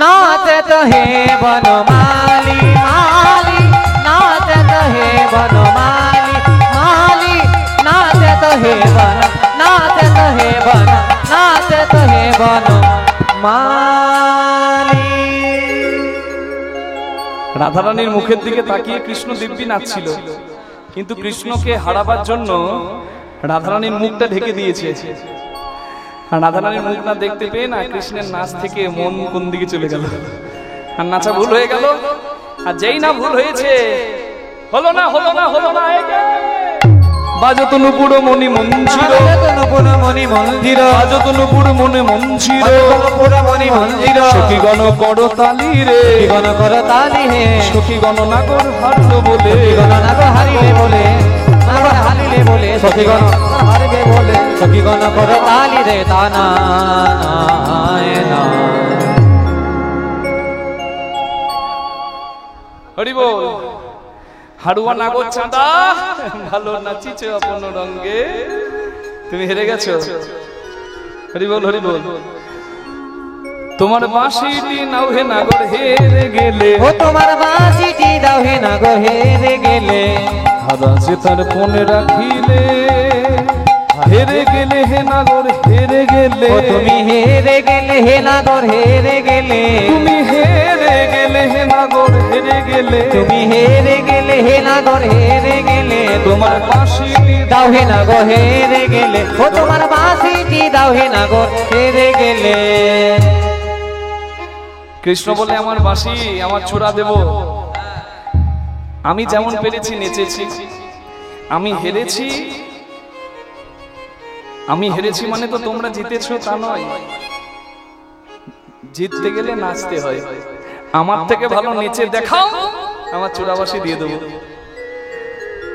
[SPEAKER 2] नाचत हे बनमाली माली, नाचत हे बनमाली माली, नाचत हे बन, नाचत हे बन, नाचत हे बनमाली।
[SPEAKER 1] রাধারানীর মুখের দিকে তাকিয়ে কৃষ্ণ দিব্যি নাচছিল, কিন্তু কৃষ্ণকে হারাবার জন্য রাধারানীর মুখটা ঢেকে দিয়েছে। আর রাধারানীর মুখ না দেখতে পেয়ে না কৃষ্ণের নাচ থেকে মন কোন দিকে চলে গেল, আর নাচা ভুল হয়ে গেল। আর যেই না ভুল হয়েছে, হলো না হলো না হলো না, বাজত নুপুর মণি মঞ্জির,
[SPEAKER 2] নুপুর মণি মন্দির,
[SPEAKER 1] বাজত নুপুর মনে মঞ্জির,
[SPEAKER 2] নুপুর মণি মন্দির।
[SPEAKER 1] সখীগণ কর তালি রে,
[SPEAKER 2] সখীগণ কর তালি হে,
[SPEAKER 1] সখীগণ নাগর হারলো বলে,
[SPEAKER 2] সখীগণ নাগর হারিলে বলে, নাগর হারিলে বলে, সখীগণ হারিবে বলে, সখীগণ কর তালি রে তানা না।
[SPEAKER 1] হরি বল। হাড়ুয়া নাগর চাঁদা ভালো নাচিছো আপন রঙ্গে, তুমি হেরে গেছো। হরি বল হরি বল। তোমার বাঁশিটি নাও হে নাগর হেরে গেলে,
[SPEAKER 2] ও তোমার বাঁশিটি দাও হে নাগর হেরে গেলে,
[SPEAKER 1] হাদা সে তার পনে রাখিলে, হেরে গেলে হে নাগর হেরে গেলে,
[SPEAKER 2] ও তুমি হেরে গেলে হে নাগর হেরে গেলে,
[SPEAKER 1] তুমি হেরে গেলে হে নাগর হেরে গেলে,
[SPEAKER 2] তুমি হেরে গেলে হে নাগর হেরে গেলে,
[SPEAKER 1] তোমার বাঁশিটি
[SPEAKER 2] দাও হে নাগর হেরে গেলে, ও তোমার বাঁশিটি দাও হে নাগর হেরে গেলে।
[SPEAKER 1] কৃষ্ণ বলে আমার বাঁশি আমার চূড়া দেব। আমি যেমন পেরেছি নেচেছি, আমি হেরেছি। আমি হেরেছি মানে তো তোমরা জিতেছো তা নয়, জিততে গেলে নাচতে হয়। আমার থেকে ভালো নেচে দেখাও, আমার চূড়াবাসী দিয়ে দেবো।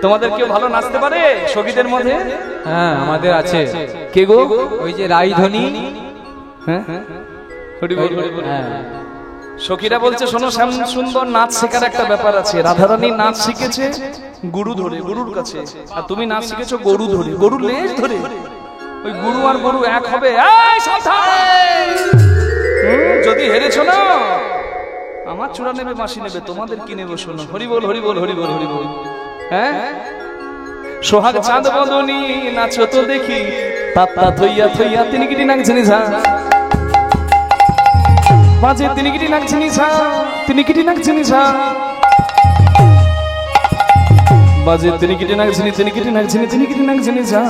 [SPEAKER 1] তোমাদের কেউ ভালো নাচতে পারে সখীদের মধ্যে?
[SPEAKER 2] হ্যাঁ আমাদের আছে।
[SPEAKER 1] কে গো?
[SPEAKER 2] ওই যে রাইধনী।
[SPEAKER 1] হ্যাঁ হরি বল, হরি বল।
[SPEAKER 2] হ্যাঁ
[SPEAKER 1] সখীরা বলছে শোনো, শ্যাম সুন্দর নাচ শেখার একটা ব্যাপার আছে। রাধারানী নাচ শিখেছে গুরু ধরে, গুরুর কাছে, আর তুমি নাচ শিখেছো গরু ধরে, গরুর লেজ ধরে। ওই গুরু আর গরু এক হবে? এই সাবধান! যদি হেরেছো না, আমার চূড়া নেবে, বাঁশি নেবে, তোমাদের কি নেবে শোনো। হরি বল, হরি বল, হরি বল, হরি বল। হ্যাঁ, সোহাগ চাঁদ বদনী নাচো তো দেখি, তাত্তা থইয়া থইয়া তিনি কিটি নাচছেন ঝা, বাজে তিনি কিটি নাচছেন ঝা, তিনি কিটি নাচছেন ঝা, বাজে তিনি কিটি নাচছেন, তিনি কিটি নাচছেন, তিনি কিটি নাচছেন ঝা।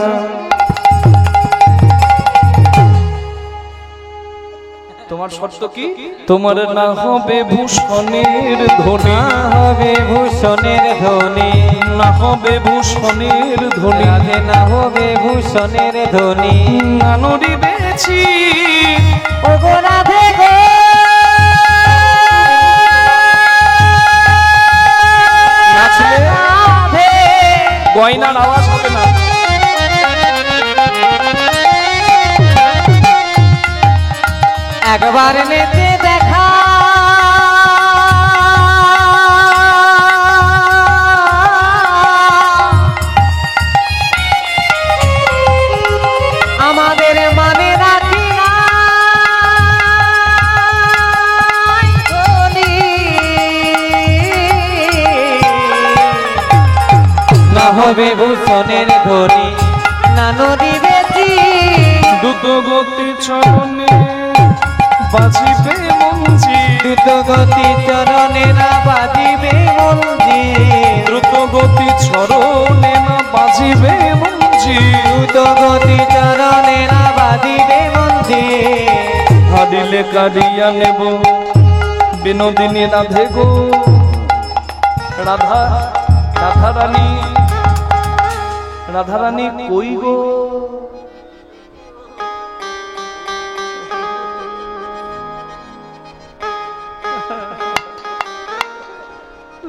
[SPEAKER 1] তোমার শর্ত কি? তোমার না হবে ভূষণের ধ্বনি,
[SPEAKER 2] হবে ভূষণের ধ্বনি,
[SPEAKER 1] না হবে ভূষণের ধ্বনি,
[SPEAKER 2] রাধে না হবে ভূষণের ধ্বনি।
[SPEAKER 1] নানরি বেছি
[SPEAKER 2] ও গো রাধে গো,
[SPEAKER 1] নাচলে গয়নার আওয়াজ হবে না।
[SPEAKER 2] একবার নেচে দেখা, আমাদের মানে রাখি না হবে ভূষণের ধ্বনি, না নদী বেশি
[SPEAKER 1] দ্রুত গতি চরণে বাজিবে মঞ্জি,
[SPEAKER 2] দ্রুত গতি চরণে না বাজিবে মঞ্জি,
[SPEAKER 1] দ্রুত গতি চরণে না বাজিবে মঞ্জি,
[SPEAKER 2] দ্রুত গতি চরণে না বাজিবে মঞ্জি।
[SPEAKER 1] হারিলে কারিয়া নেব বিনোদিনী রাধে গো, রাধা রাধারানী, রাধারানী কই গো?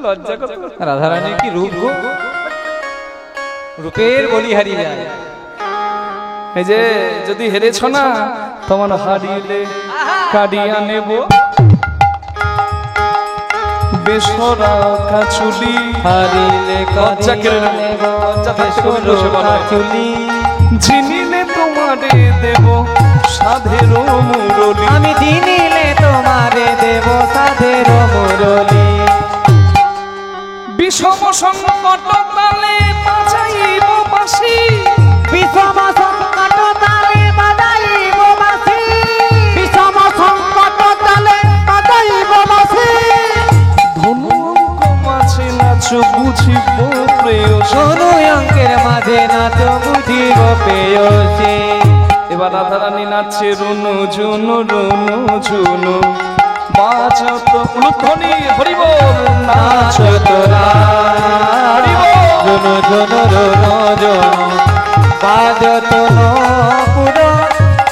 [SPEAKER 1] লজ্জা কত!
[SPEAKER 2] রাধারানীর কি রূপ গো, রূপের বলিহারি যায়।
[SPEAKER 1] এই যে যদি হেরেছ না, তোমার হারিলে কারিয়া নেব বেসরা কাচুলি,
[SPEAKER 2] হারিলে
[SPEAKER 1] লজ্জা কেড়ে নেব, লজ্জা থাকতে কবি বসে বলে,
[SPEAKER 2] চুলি,
[SPEAKER 1] ঝিনিলে তোমারে দেব সাধের মুরলি,
[SPEAKER 2] আমি চিনিলে তোমারে দেব সাধের মুরলি।
[SPEAKER 1] বিষম সংকট তালে বাজাইব বাঁশি,
[SPEAKER 2] বিষম সংকট তালে বাজাইব বাঁশি, বিষম সংকট তালে বাজাইব বাঁশি।
[SPEAKER 1] ধনু অঙ্ক মাঝে নাচ বুঝিব প্রেয়সী।
[SPEAKER 2] সোনু অঙ্কের মাঝে নাচ বুঝিব পেয়সী।
[SPEAKER 1] এবার রাধারানী নাচছে রুনু ঝুনু, রুনু ঝুনু বাজত উলুধ্বনি, হরি বল, নাচ তোরা, হরি বল।
[SPEAKER 2] জুনু জুনু রুনু জুনু বাজত পুরো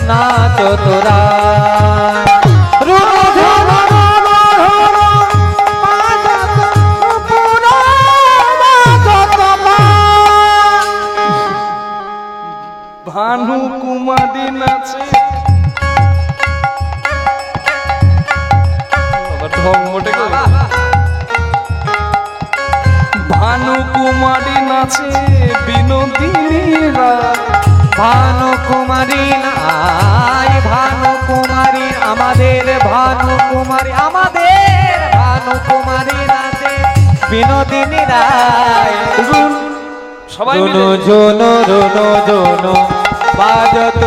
[SPEAKER 2] নাচ তোরা। রুনু ঝুনু রুনু ঝুনু বাজত পুরো নাচ তোরা।
[SPEAKER 1] ভানু কুমারী নাচে, ঢং মোটে গো। ভানু কুমারী নাচে বিনোদিনীরা,
[SPEAKER 2] ভানু কুমারী নাই, ভানু কুমারী আমাদের, ভানু কুমারী আমাদের, ভানু কুমারী নাচে বিনোদিনী রায়।
[SPEAKER 1] সবাই
[SPEAKER 2] রুনু
[SPEAKER 1] মিলে
[SPEAKER 2] ঝুনু রুনু ঝুনু বাজত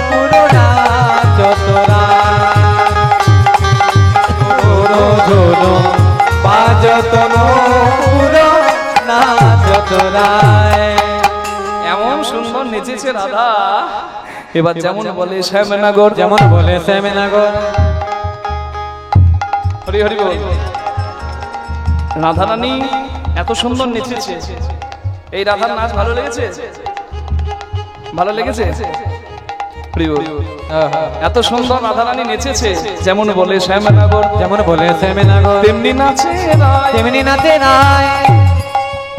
[SPEAKER 2] পুরো নাচ তোরা। রুনু ঝুনু বাজত পুরো নাচ তোরা।
[SPEAKER 1] এমন সুন্দর নেচেছে রাধা। এবার যেমন বলে শ্যামনগর,
[SPEAKER 2] যেমন বলে শ্যামনগর,
[SPEAKER 1] হরি হরি বল। রাধারানী এত সুন্দর নেচেছে, এই রাধার নাচ ভালো লেগেছে? ভালো লেগেছে? হরি বল। এত সুন্দর রাধারানী নেচেছে, যেমন বলে শ্যামনগর,
[SPEAKER 2] যেমন বলে শ্যামনগর
[SPEAKER 1] তেমনি নাচে রায়,
[SPEAKER 2] তেমনি নাচে রায়।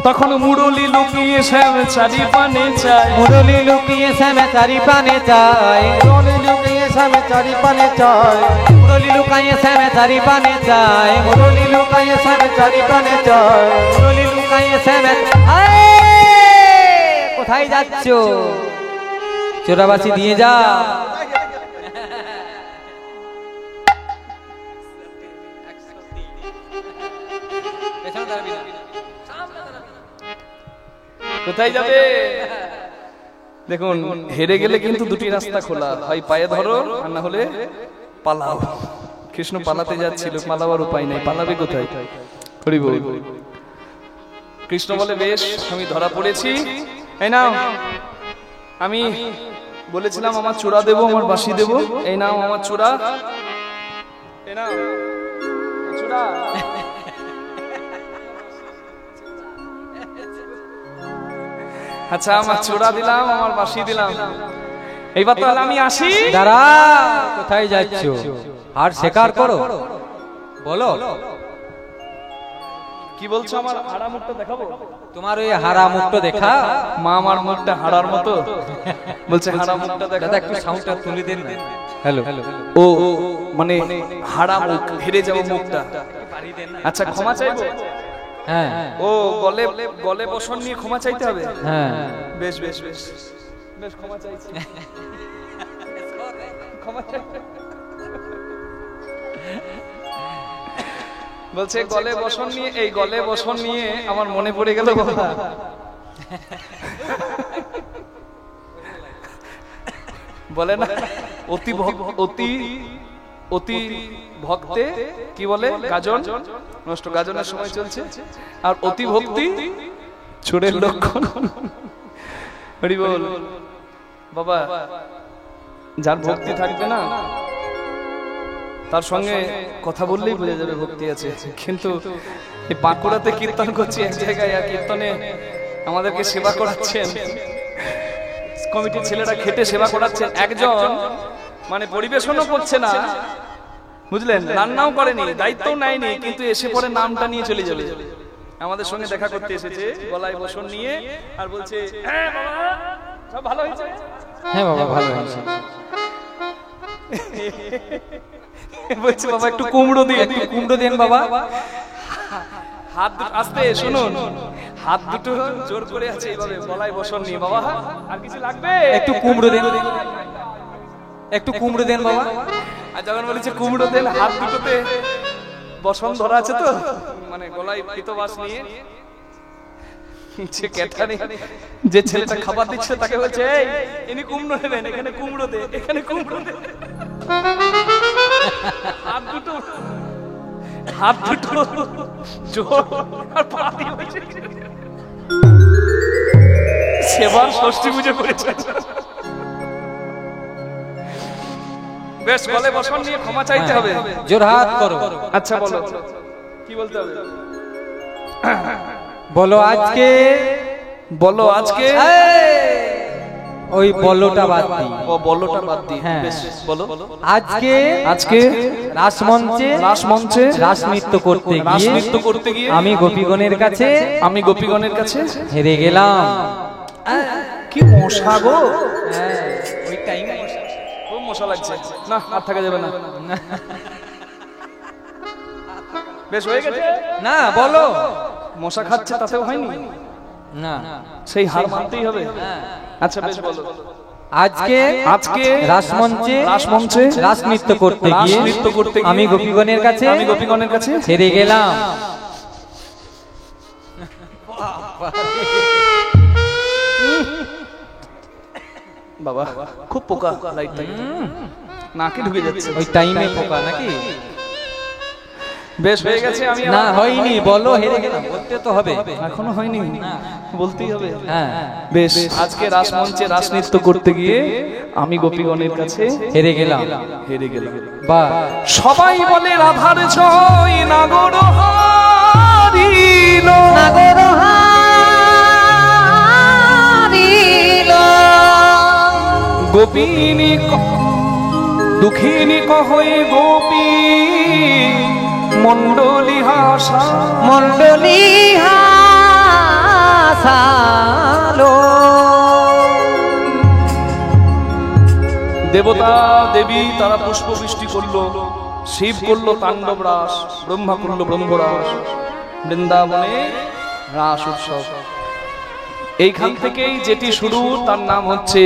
[SPEAKER 1] তখন মুরলি লুকিয়ে শ্যাম চারি পানে চায়,
[SPEAKER 2] মুরলি লুকিয়ে শ্যাম চারি পানে চায়,
[SPEAKER 3] মুরলি লুকিয়ে শ্যাম চারি পানে চায়,
[SPEAKER 2] মুরলি লুকাইয়ে শ্যাম চারি পানে চায়,
[SPEAKER 3] মুরলি লুকাইয়ে শ্যাম চারি পানে চায়।
[SPEAKER 2] মুরলি লুকাইয়ে শ্যাম। কোথায় যাচ্ছ? চোরাবাসি দিয়ে যা।
[SPEAKER 1] কোথায় যাবে? দেখুন, হেরে গেলে কিন্তু দুটি রাস্তা খোলা, হয় পায়ে ধরো আর না হলে পালাও। কৃষ্ণ পালাতে যাচ্ছিল, পালাবার উপায় নাই, পালাবে কোথায়? হরি বল। কৃষ্ণ বলে বেশ, আমি ধরা পড়েছি, এই নাও, আমি বলেছিলাম আমার চূড়া দেবো, আমার বাঁশি দেবো, এই নাও আমার চূড়া, এই নাও চূড়া। আচ্ছা, আমার চূড়া দিলাম, আমার বাঁশি দিলাম, এইবার তাহলে আমি আসি।
[SPEAKER 2] দাঁড়া, কোথায় যাচ্ছ? আর স্বীকার করো, বলো
[SPEAKER 1] কি বলছো? আমার হারা মুখটা দেখাবো?
[SPEAKER 2] তোমার ওই হারা মুখটা দেখা।
[SPEAKER 1] মা আমার মুখটা হারার মতো বলছে, হারা মুখটা দেখা।
[SPEAKER 2] দাদা একটু সাউন্ডটা তুলে দেন না। হ্যালো,
[SPEAKER 1] ও মানে হারা মুখ, হেরে যাবো মুখটা। আচ্ছা, ক্ষমা চাইবো?
[SPEAKER 2] হ্যাঁ,
[SPEAKER 1] ও গলে গলে বসন নিয়ে ক্ষমা চাইতে হবে?
[SPEAKER 2] হ্যাঁ,
[SPEAKER 1] বেশ বেশ বেশ বেশ, ক্ষমা চাইছি, ক্ষমা চাইছি। বলছে গলে বসন নিয়ে, এই গলে বসন নিয়ে আমার মনে পড়ে গেল বাবা, বলে না অতি অতি অতি ভক্তে কি বলে গাজন নষ্ট, গাজনের সময় চলছে, আর অতি ভক্তি চোরের লক্ষণ। হরি বল। বাবা, যার ভক্তি থাকবে না তার সঙ্গে কথা বললেই বোঝা যাবে ভক্তি আছে। কিন্তু এই বাঁকুড়াতে কীর্তন করছি এক জায়গায়, আর কীর্তনে আমাদেরকে সেবা করাচ্ছেন কমিটির ছেলেরা, খেটে সেবা করাচ্ছেন, একজন মানে পরিবেশনও করছে না, বুঝলেন, রান্নাও করেনি, দায়িত্বও নেয়নি, কিন্তু এসে পরে নামটা নিয়ে চলে যাবে। আমাদের সঙ্গে দেখা করতে এসেছে গলায় বসন নিয়ে, আর বলছে হ্যাঁ বাবা সব ভালো হয়েছে,
[SPEAKER 2] হ্যাঁ বাবা ভালো হয়েছে।
[SPEAKER 1] বলছে বাবা একটু কুমড়ো দিয়ে,
[SPEAKER 2] একটু কুমড়ো দেন বাবা।
[SPEAKER 1] হাত আস্তে শুনুন, হাত দুটো জোর করে আছে এইভাবে গলায় বসন নিয়ে, বাবা আর কিছু লাগবে?
[SPEAKER 2] একটু কুমড়ো দেন, একটু কুমড়ো দেন বাবা।
[SPEAKER 1] আর যখন বলেছে কুমড়ো দেন, হাত দুটোতে বসন ধরা আছে তো, মানে গলায় পিতবাস নিয়ে, যে ক্যাটারিং যে ছেলেটা খাবার দিচ্ছে তাকে বলছে এই ইনি কুমড়ো নেবেন, এখানে কুমড়ো দে, এখানে কুমড়ো দে। হাত দুটো জোর আর পা দিয়ে বলছে সেবার ষষ্ঠী পুজো করেছে। বেশ, গলে বসন নিয়ে ক্ষমা চাইতে হবে,
[SPEAKER 2] জোরহাত করো।
[SPEAKER 1] আচ্ছা বলো কি বলতে হবে?
[SPEAKER 2] বলো আজকে,
[SPEAKER 1] বলো আজকে,
[SPEAKER 2] ওই বলোটা বাদ দি,
[SPEAKER 1] ও বলোটা বাদ দি,
[SPEAKER 2] হ্যাঁ।
[SPEAKER 1] বেশ বলো।
[SPEAKER 2] আজকে
[SPEAKER 1] আজকে
[SPEAKER 2] রাসমঞ্চে রাস নৃত্য করতে গিয়ে আমি গোপীগণের কাছে হেরে গেলাম।
[SPEAKER 1] কি মশা গো, খুব মশা লাগছে, না আর থাকা যাবে না। বেশ হয়ে গেছে
[SPEAKER 2] না বলো,
[SPEAKER 1] মশা খাচ্ছে তাতেও হয়নি,
[SPEAKER 2] না
[SPEAKER 1] সেই হার মানতেই হবে। আচ্ছা বেশ বলো।
[SPEAKER 2] আজকে রাসমঞ্চে রাস নৃত্য করতে গিয়ে আমি গোপীগণের কাছে হেরে গেলাম।
[SPEAKER 1] বাবা খুব পোকা, লাইটটা নাকে ঢুকে যাচ্ছে,
[SPEAKER 2] ওই টাইমে পোকা নাকি?
[SPEAKER 1] বেশ হয়ে গেছে। আমি
[SPEAKER 2] না হয়নি, বলো হেরে গেলাম, বলতে তো হবে।
[SPEAKER 1] এখনো হয়নি, বলতেই হবে।
[SPEAKER 2] হ্যাঁ
[SPEAKER 1] বেশ, আজকে রাসমঞ্চে রাস নৃত্য করতে গিয়ে আমি গোপীগণের কাছে
[SPEAKER 2] হেরে গেলাম।
[SPEAKER 1] হেরে গেলাম।
[SPEAKER 2] বা
[SPEAKER 1] সবাই বলে রাধার জয়, নাগর হারিল,
[SPEAKER 2] নাগর হারিল,
[SPEAKER 1] গোপিনী দুঃখিনী কহয়ে গোপী মণ্ডলী হাসা,
[SPEAKER 2] মণ্ডলী হাসালো।
[SPEAKER 1] দেবতা দেবী তারা পুষ্প বৃষ্টি করলো, শিব করলো তাণ্ডব রাস, ব্রহ্মা করলো ব্রহ্মরাস, বৃন্দাবনে রাস উৎসব। এইখান থেকেই যেটি শুরু তার নাম হচ্ছে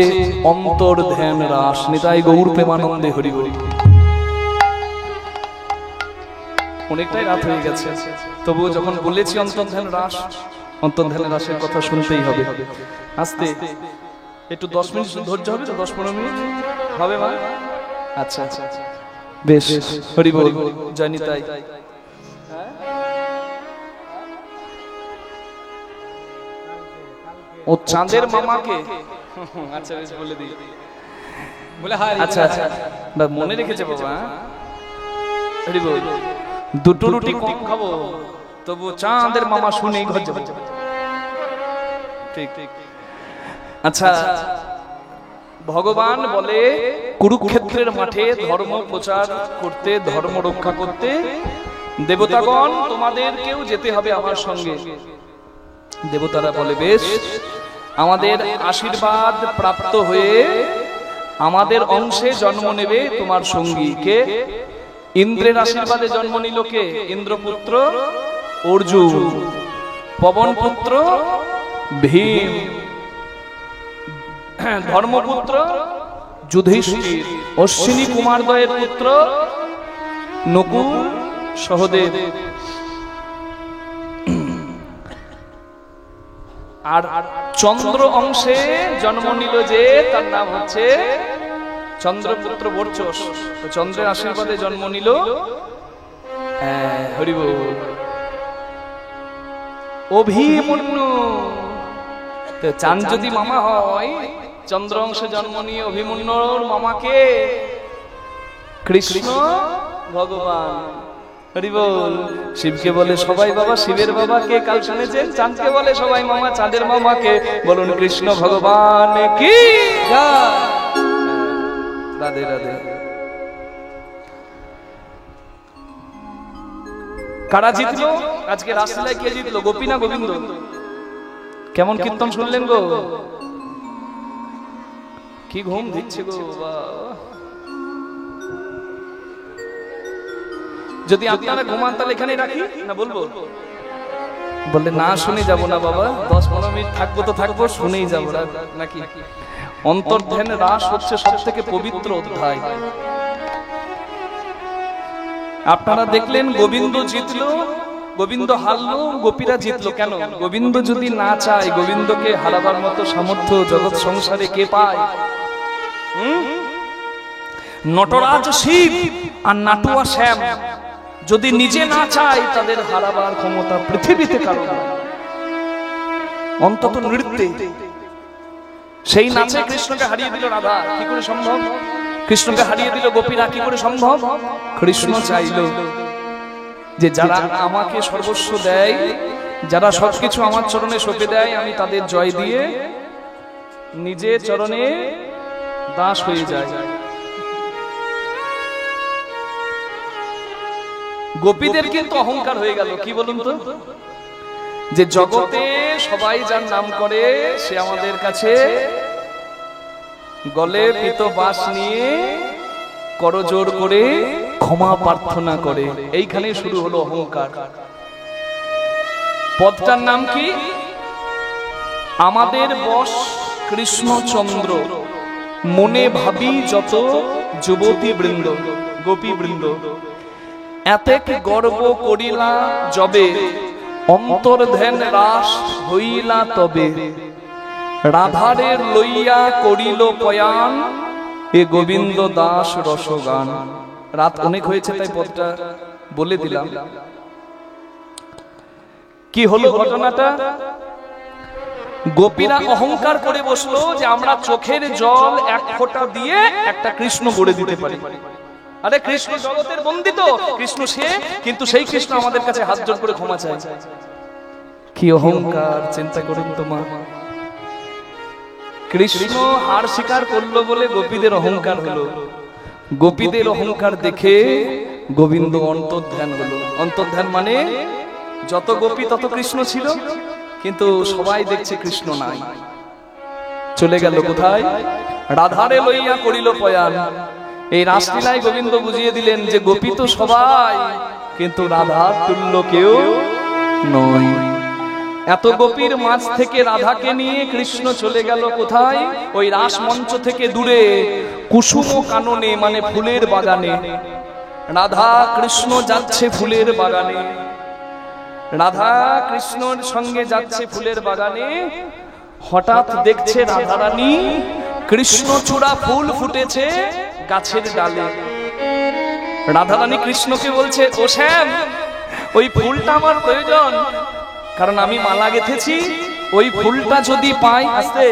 [SPEAKER 1] অন্তর্ধ্যান রাস। নিতাই গৌর প্রেমানন্দে হরি হরি। অনেকটাই রাত হয়ে গেছে, তবুও যখন বলেছি অন্তর্ধ্যান রাস, অন্তর্ধ্যান রাসের কথা শুনতেই হবে। আস্তে একটু 10 মিনিট ধৈর্য হবে তো, 10-15 মিনিট হবে মা? আচ্ছা আচ্ছা বেশ, হরি বল, জয় নিতাই। ও চাঁদের মামাকে, আচ্ছা বেশ বলে দিই,
[SPEAKER 2] বলে হারি।
[SPEAKER 1] আচ্ছা আচ্ছা মনে রেখেছে বাবা। হরি বল। দুটো রুটি কম খাবো, তবু চাঁদের মামা শুনেই ঘর যাবো। ঠিক ঠিক। আচ্ছা, ভগবান বলে কুরুক্ষেত্রের মাঠে ধর্ম প্রচার করতে, ধর্ম রক্ষা করতে, দেবতাগণ তোমাদেরকেও যেতে হবে আমার সঙ্গে। দেবতারা বলে বেশ, আমাদের আশীর্বাদ প্রাপ্ত হয়ে আমাদের অংশে জন্ম নেবে তোমার সঙ্গী। কে? ইন্দ্রের আশীর্বাদে জন্ম নিল কে? ইন্দ্রপুত্র অর্জুন, পবনপুত্র ভীম, ধর্মপুত্র যুধিষ্ঠির, অশ্বিনী কুমারদ্বয়ের পুত্র নকুল সহদেব, আর চন্দ্র অংশে জন্ম নিল যে, তার নাম হচ্ছে চন্দ্রপুত্র বর্চস। চন্দ্রের আশীর্বাদে জন্ম নিল হরিবল অভিমন্যু। চাঁদ যদি মামা হয়, চন্দ্র অংশে জন্ম নিয়ে অভিমন্যুর মামাকে কৃষ্ণ ভগবান। হরিবল। শিবকে বলে সবাই বাবা, শিবের বাবাকে কাল শুনেছেন। চাঁদকে বলে সবাই মামা, চাঁদের মামাকে বলুন কৃষ্ণ ভগবান কি জয়। রাধে রাধে। কারা জিতলো আজকে রাসলীলায়? কে জিতলো? গোপী না গোবিন্দ? কেমন কীর্তন শুনলেন গো? কি ঘুম দিচ্ছে গো বাবা। যদি আপনারা ঘুমান তাহলে এখানে রাখি না বলবো? বললে না, শুনে যাব না বাবা, 10-15 মিনিট থাকবো তো থাকবো, শুনেই যাবো নাকি? অন্তর্ধ্যান রাস হচ্ছে সবথেকে পবিত্র অধ্যায়। আপনারা দেখলেন গোবিন্দ জিতলো, গোবিন্দ হারলো, গোপীরা জিতলো। কেন? গোবিন্দ যদি না চায়, গোবিন্দকে হারাবার মতো সামর্থ্য জগৎ সংসারে কে পায়? নটরাজ শিব আর নাটুয়া শ্যাম যদি নিজে না চায়, তাদের হারাবার ক্ষমতা পৃথিবীতে কারো নেই, অন্তত নৃত্যে। সেই নাচে কৃষ্ণকে হারিয়ে দিল রাধা, কি করে সম্ভব? কৃষ্ণকে হারিয়ে দিল গোপীরা, কি করে সম্ভব? কৃষ্ণ চাইল যে যারা আমাকে সর্বস্ব দেয়, যারা সবকিছু আমার চরণে সঁপে দেয়, আমি তাদের জয় দিয়ে নিজের চরণে দাস হয়ে যায়। গোপীদের কিন্তু অহংকার হয়ে গেল, কি বলুন তো? যে জগতে সবাই যার নাম করে, সে আমাদের কাছে গলে পিত বাঁশ নিয়ে করজোড় করে ক্ষমা প্রার্থনা করে। এইখানে শুরু হলো অহংকার। পদটার নাম কি? আমাদের বশ কৃষ্ণচন্দ্র, মনে ভাবি যত যুবতী বৃন্দ, গোপী বৃন্দ, এতেক গর্ব করিলা যবে, অন্তর্ধ্যান রাস হইলা তবে, রাধারের লইয়া করিল পয়ান, এ গোবিন্দ দাস রসগান। রাত অনেক হয়েছে, তাই পদটা বলে দিলাম। কি হলো ঘটনাটা? গোপীরা অহংকার করে বসলো যে আমরা চোখের জল এক ফোঁটা দিয়ে একটা কৃষ্ণ গড়ে দিতে পারি। আরে কৃষ্ণ জগতের বন্দী তো, কৃষ্ণ সে, কিন্তু সেই কৃষ্ণ আমাদের কাছে হাত জোড় করে ক্ষমা চায়। কি অহংকার, চিন্তা করুন তো মা। কৃষ্ণ হার স্বীকার করলো বলে গোপীদের অহংকার হলো। গোপীদের অহংকার দেখে গোবিন্দ অন্তর্ধান হলো। অন্তর্ধান মানে যত গোপী তত কৃষ্ণ ছিল, কিন্তু সবাই দেখছে কৃষ্ণ নাই। চলে গেল কোথায়? রাধারে লইয়া করিল পয়ান। এই রাসলীলায় গোবিন্দ বুঝিয়ে দিলেন যে গোপী তো সবাই, কিন্তু রাধার তুল্য কেউ নয়। এত গোপীর মাঝ থেকে রাধাকে নিয়ে কৃষ্ণ চলে গেল কোথায়? ওই রাস মঞ্চ থেকে দূরে কুসুম কাননে, মানে ফুলের বাগানে। রাধা কৃষ্ণ যাচ্ছে ফুলের বাগানে। রাধা কৃষ্ণর সঙ্গে যাচ্ছে ফুলের বাগানে। হঠাৎ দেখছে রাধারানী কৃষ্ণচূড়া ফুল ফুটেছে গাছের ডালে। রাধারানী কৃষ্ণকে বলছে, ও শ্যাম, ওই ফুলটা আমার প্রয়োজন, কারণ আমি মালা গেঁথেছি। ওই ফুলটা যদি পাই, আস্তে,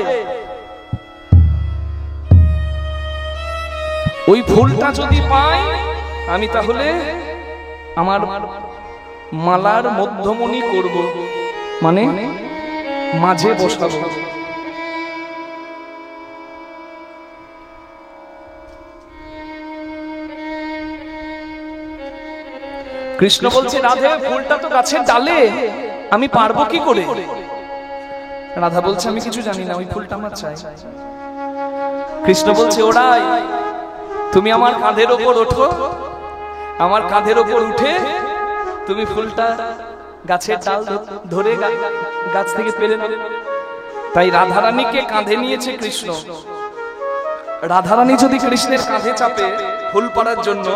[SPEAKER 1] ওই ফুলটা যদি পাই আমি তাহলে আমার মালার মধ্যমণি করব, মানে মাঝে বসাবো। কৃষ্ণ বলছে, রাধে ফুলটা তো গাছের ডালে, আমি পারবো কি করে? রাধা বলছে, আমি কিছু জানি না, ওই ফুলটা আমার চাই। কৃষ্ণ বলছে, ওরাই তুমি আমার কাঁধের ওপর ওঠো, আমার কাঁধের ওপর উঠে তুমি ফুলটা গাছের ডাল ধরে গাছ থেকে পেরে নেবে। তাই রাধারানীকে কাঁধে নিয়েছে কৃষ্ণ। রাধারানী যদি কৃষ্ণের কাঁধে চাপে ফুল পাড়ার জন্য,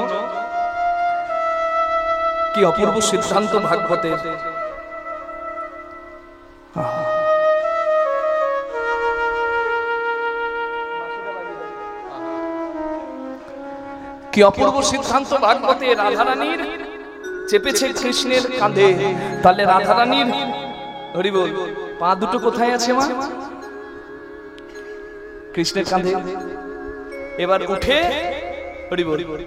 [SPEAKER 1] কি অপূর্ব সিদ্ধান্ত ভাগবতের। কি অপূর্ব সিদ্ধান্ত ভাগবতে। রাধারানীর চেপেছে কৃষ্ণের কাঁধে, তাহলে রাধারানীর হরি বল পা দুটো কোথায় আছে মা? কৃষ্ণের কাঁধে। এবার উঠে হরি বল,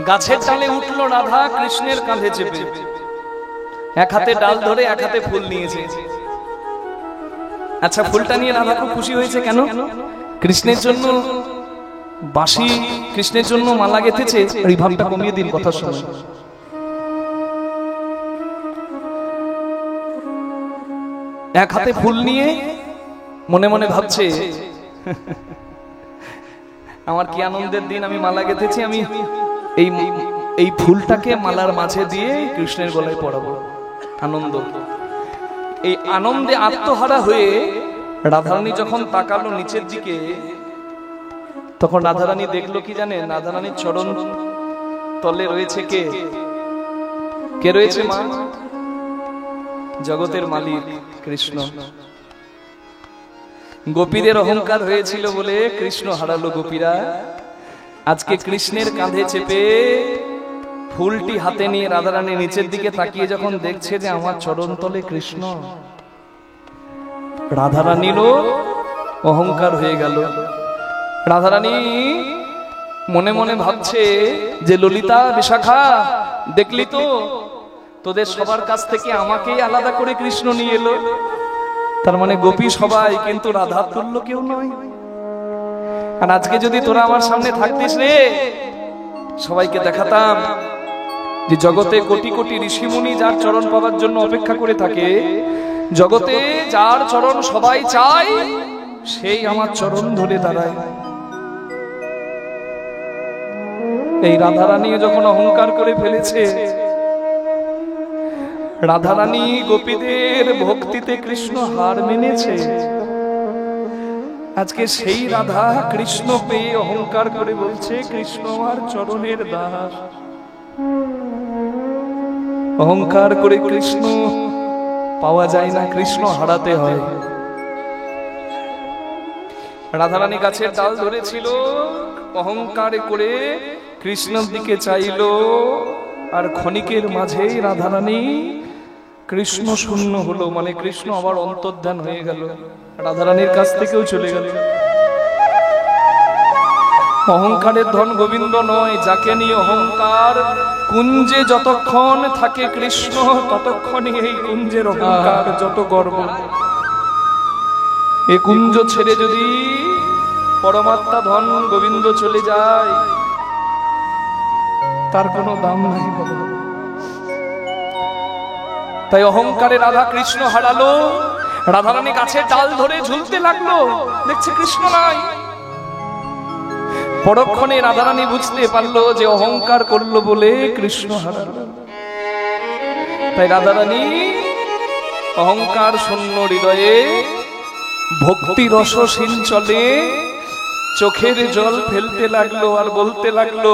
[SPEAKER 1] গাছের ডালে উঠলো রাধা কৃষ্ণের কাঁধে চেপে। এক হাতে ডাল ধরে এক হাতে ফুল নিয়েছে। আচ্ছা, ফুলটা নিয়ে রাধা খুব খুশি হয়েছে কেন? কৃষ্ণের জন্য বাঁশি, কৃষ্ণের জন্য মালা গেঁথেছে। এই ভাবটা কমিয়ে দিন কথা শুনে। এক হাতে ফুল নিয়ে মনে মনে ভাবছে, আমার কি আনন্দের দিন, আমি মালা গেঁথেছি, আমি এই ফুলটাকে মালার মাঝে দিয়ে কৃষ্ণের গলায় পরাবো। আনন্দ। এই আনন্দে আত্মহারা হয়ে রাধারানী যখন তাকালো নিচের দিকে, তখন রাধারানী দেখলো কি জানেন? রাধারানীর চরণ তলে রয়েছে কে? কে রয়েছে মা? জগতের মালিক কৃষ্ণ। গোপীদের অহংকার হয়েছিল বলে কৃষ্ণ হারালো গোপীরা। আজকে কৃষ্ণের কাঁধে চেপে ফুলটি হাতে নিয়ে রাধারানী নিচের দিকে তাকিয়ে যখন দেখছে যে আমার চরণ তলে কৃষ্ণ, রাধারানীরও অহংকার হয়ে গেল। রাধারানী মনে মনে ভাবছে যে ললিতা, বিশাখা, দেখলি তো তোদের সবার কাছ থেকে আমাকেই আলাদা করে কৃষ্ণ নিয়ে এলো। তার মানে গোপী সবাই, কিন্তু রাধার তুল্য কেউ নয়। আর আজকে যদি তোরা আমার সামনে থাকতিস রে, সবাইকে দেখাতাম যে জগতে কোটি কোটি ঋষিমুনি যার চরণ পাওয়ার জন্য অপেক্ষা করে থাকে, জগতে যার চরণ সবাই চায়, সেই আমার চরণ ধরে দাঁড়ায়। এই রাধারানী যখন অহংকার করে ফেলেছে, রাধারানী গোপীদের ভক্তিতে কৃষ্ণ হার মেনেছে। আজকে সেই রাধা কৃষ্ণ পেয়ে অহংকার করে বলছে কৃষ্ণ আমার চরণের দাস। অহংকার করে কৃষ্ণ পাওয়া যায় না, কৃষ্ণ হারাতে হয়। রাধারানী গাছের ডাল ধরেছিল, অহংকারে করে কৃষ্ণের দিকে চাইলো, আর ক্ষণিকের মাঝেই রাধারানী কৃষ্ণ শূন্য হলো, মানে কৃষ্ণ আবার অন্তর্ধান হয়ে গেল, রাধারানীর কাছ থেকেও চলে গেল। অহংকারের ধন গোবিন্দ নয়, যাকে নিয়ে অহংকার, কুঞ্জে যতক্ষণ থাকে কৃষ্ণ ততক্ষণই এই কুঞ্জের অহংকার, যত গর্ব। এই কুঞ্জ ছেড়ে যদি পরমাত্মা ধন গোবিন্দ চলে যায়, তার কোনো দাম নাই বাবা। তাই অহংকারে রাধা কৃষ্ণ হারালো। রাধারানী গাছের ডাল ধরে ঝুলতে লাগলো, দেখছে কৃষ্ণ নাই। পরক্ষণে রাধারানী বুঝতে পারলো যে অহংকার করলো বলে কৃষ্ণ হারালো। তাই রাধারানী অহংকার শূন্য হৃদয়ে ভক্তি রস সিঞ্চলে চোখের জল ফেলতে লাগলো, আর বলতে লাগলো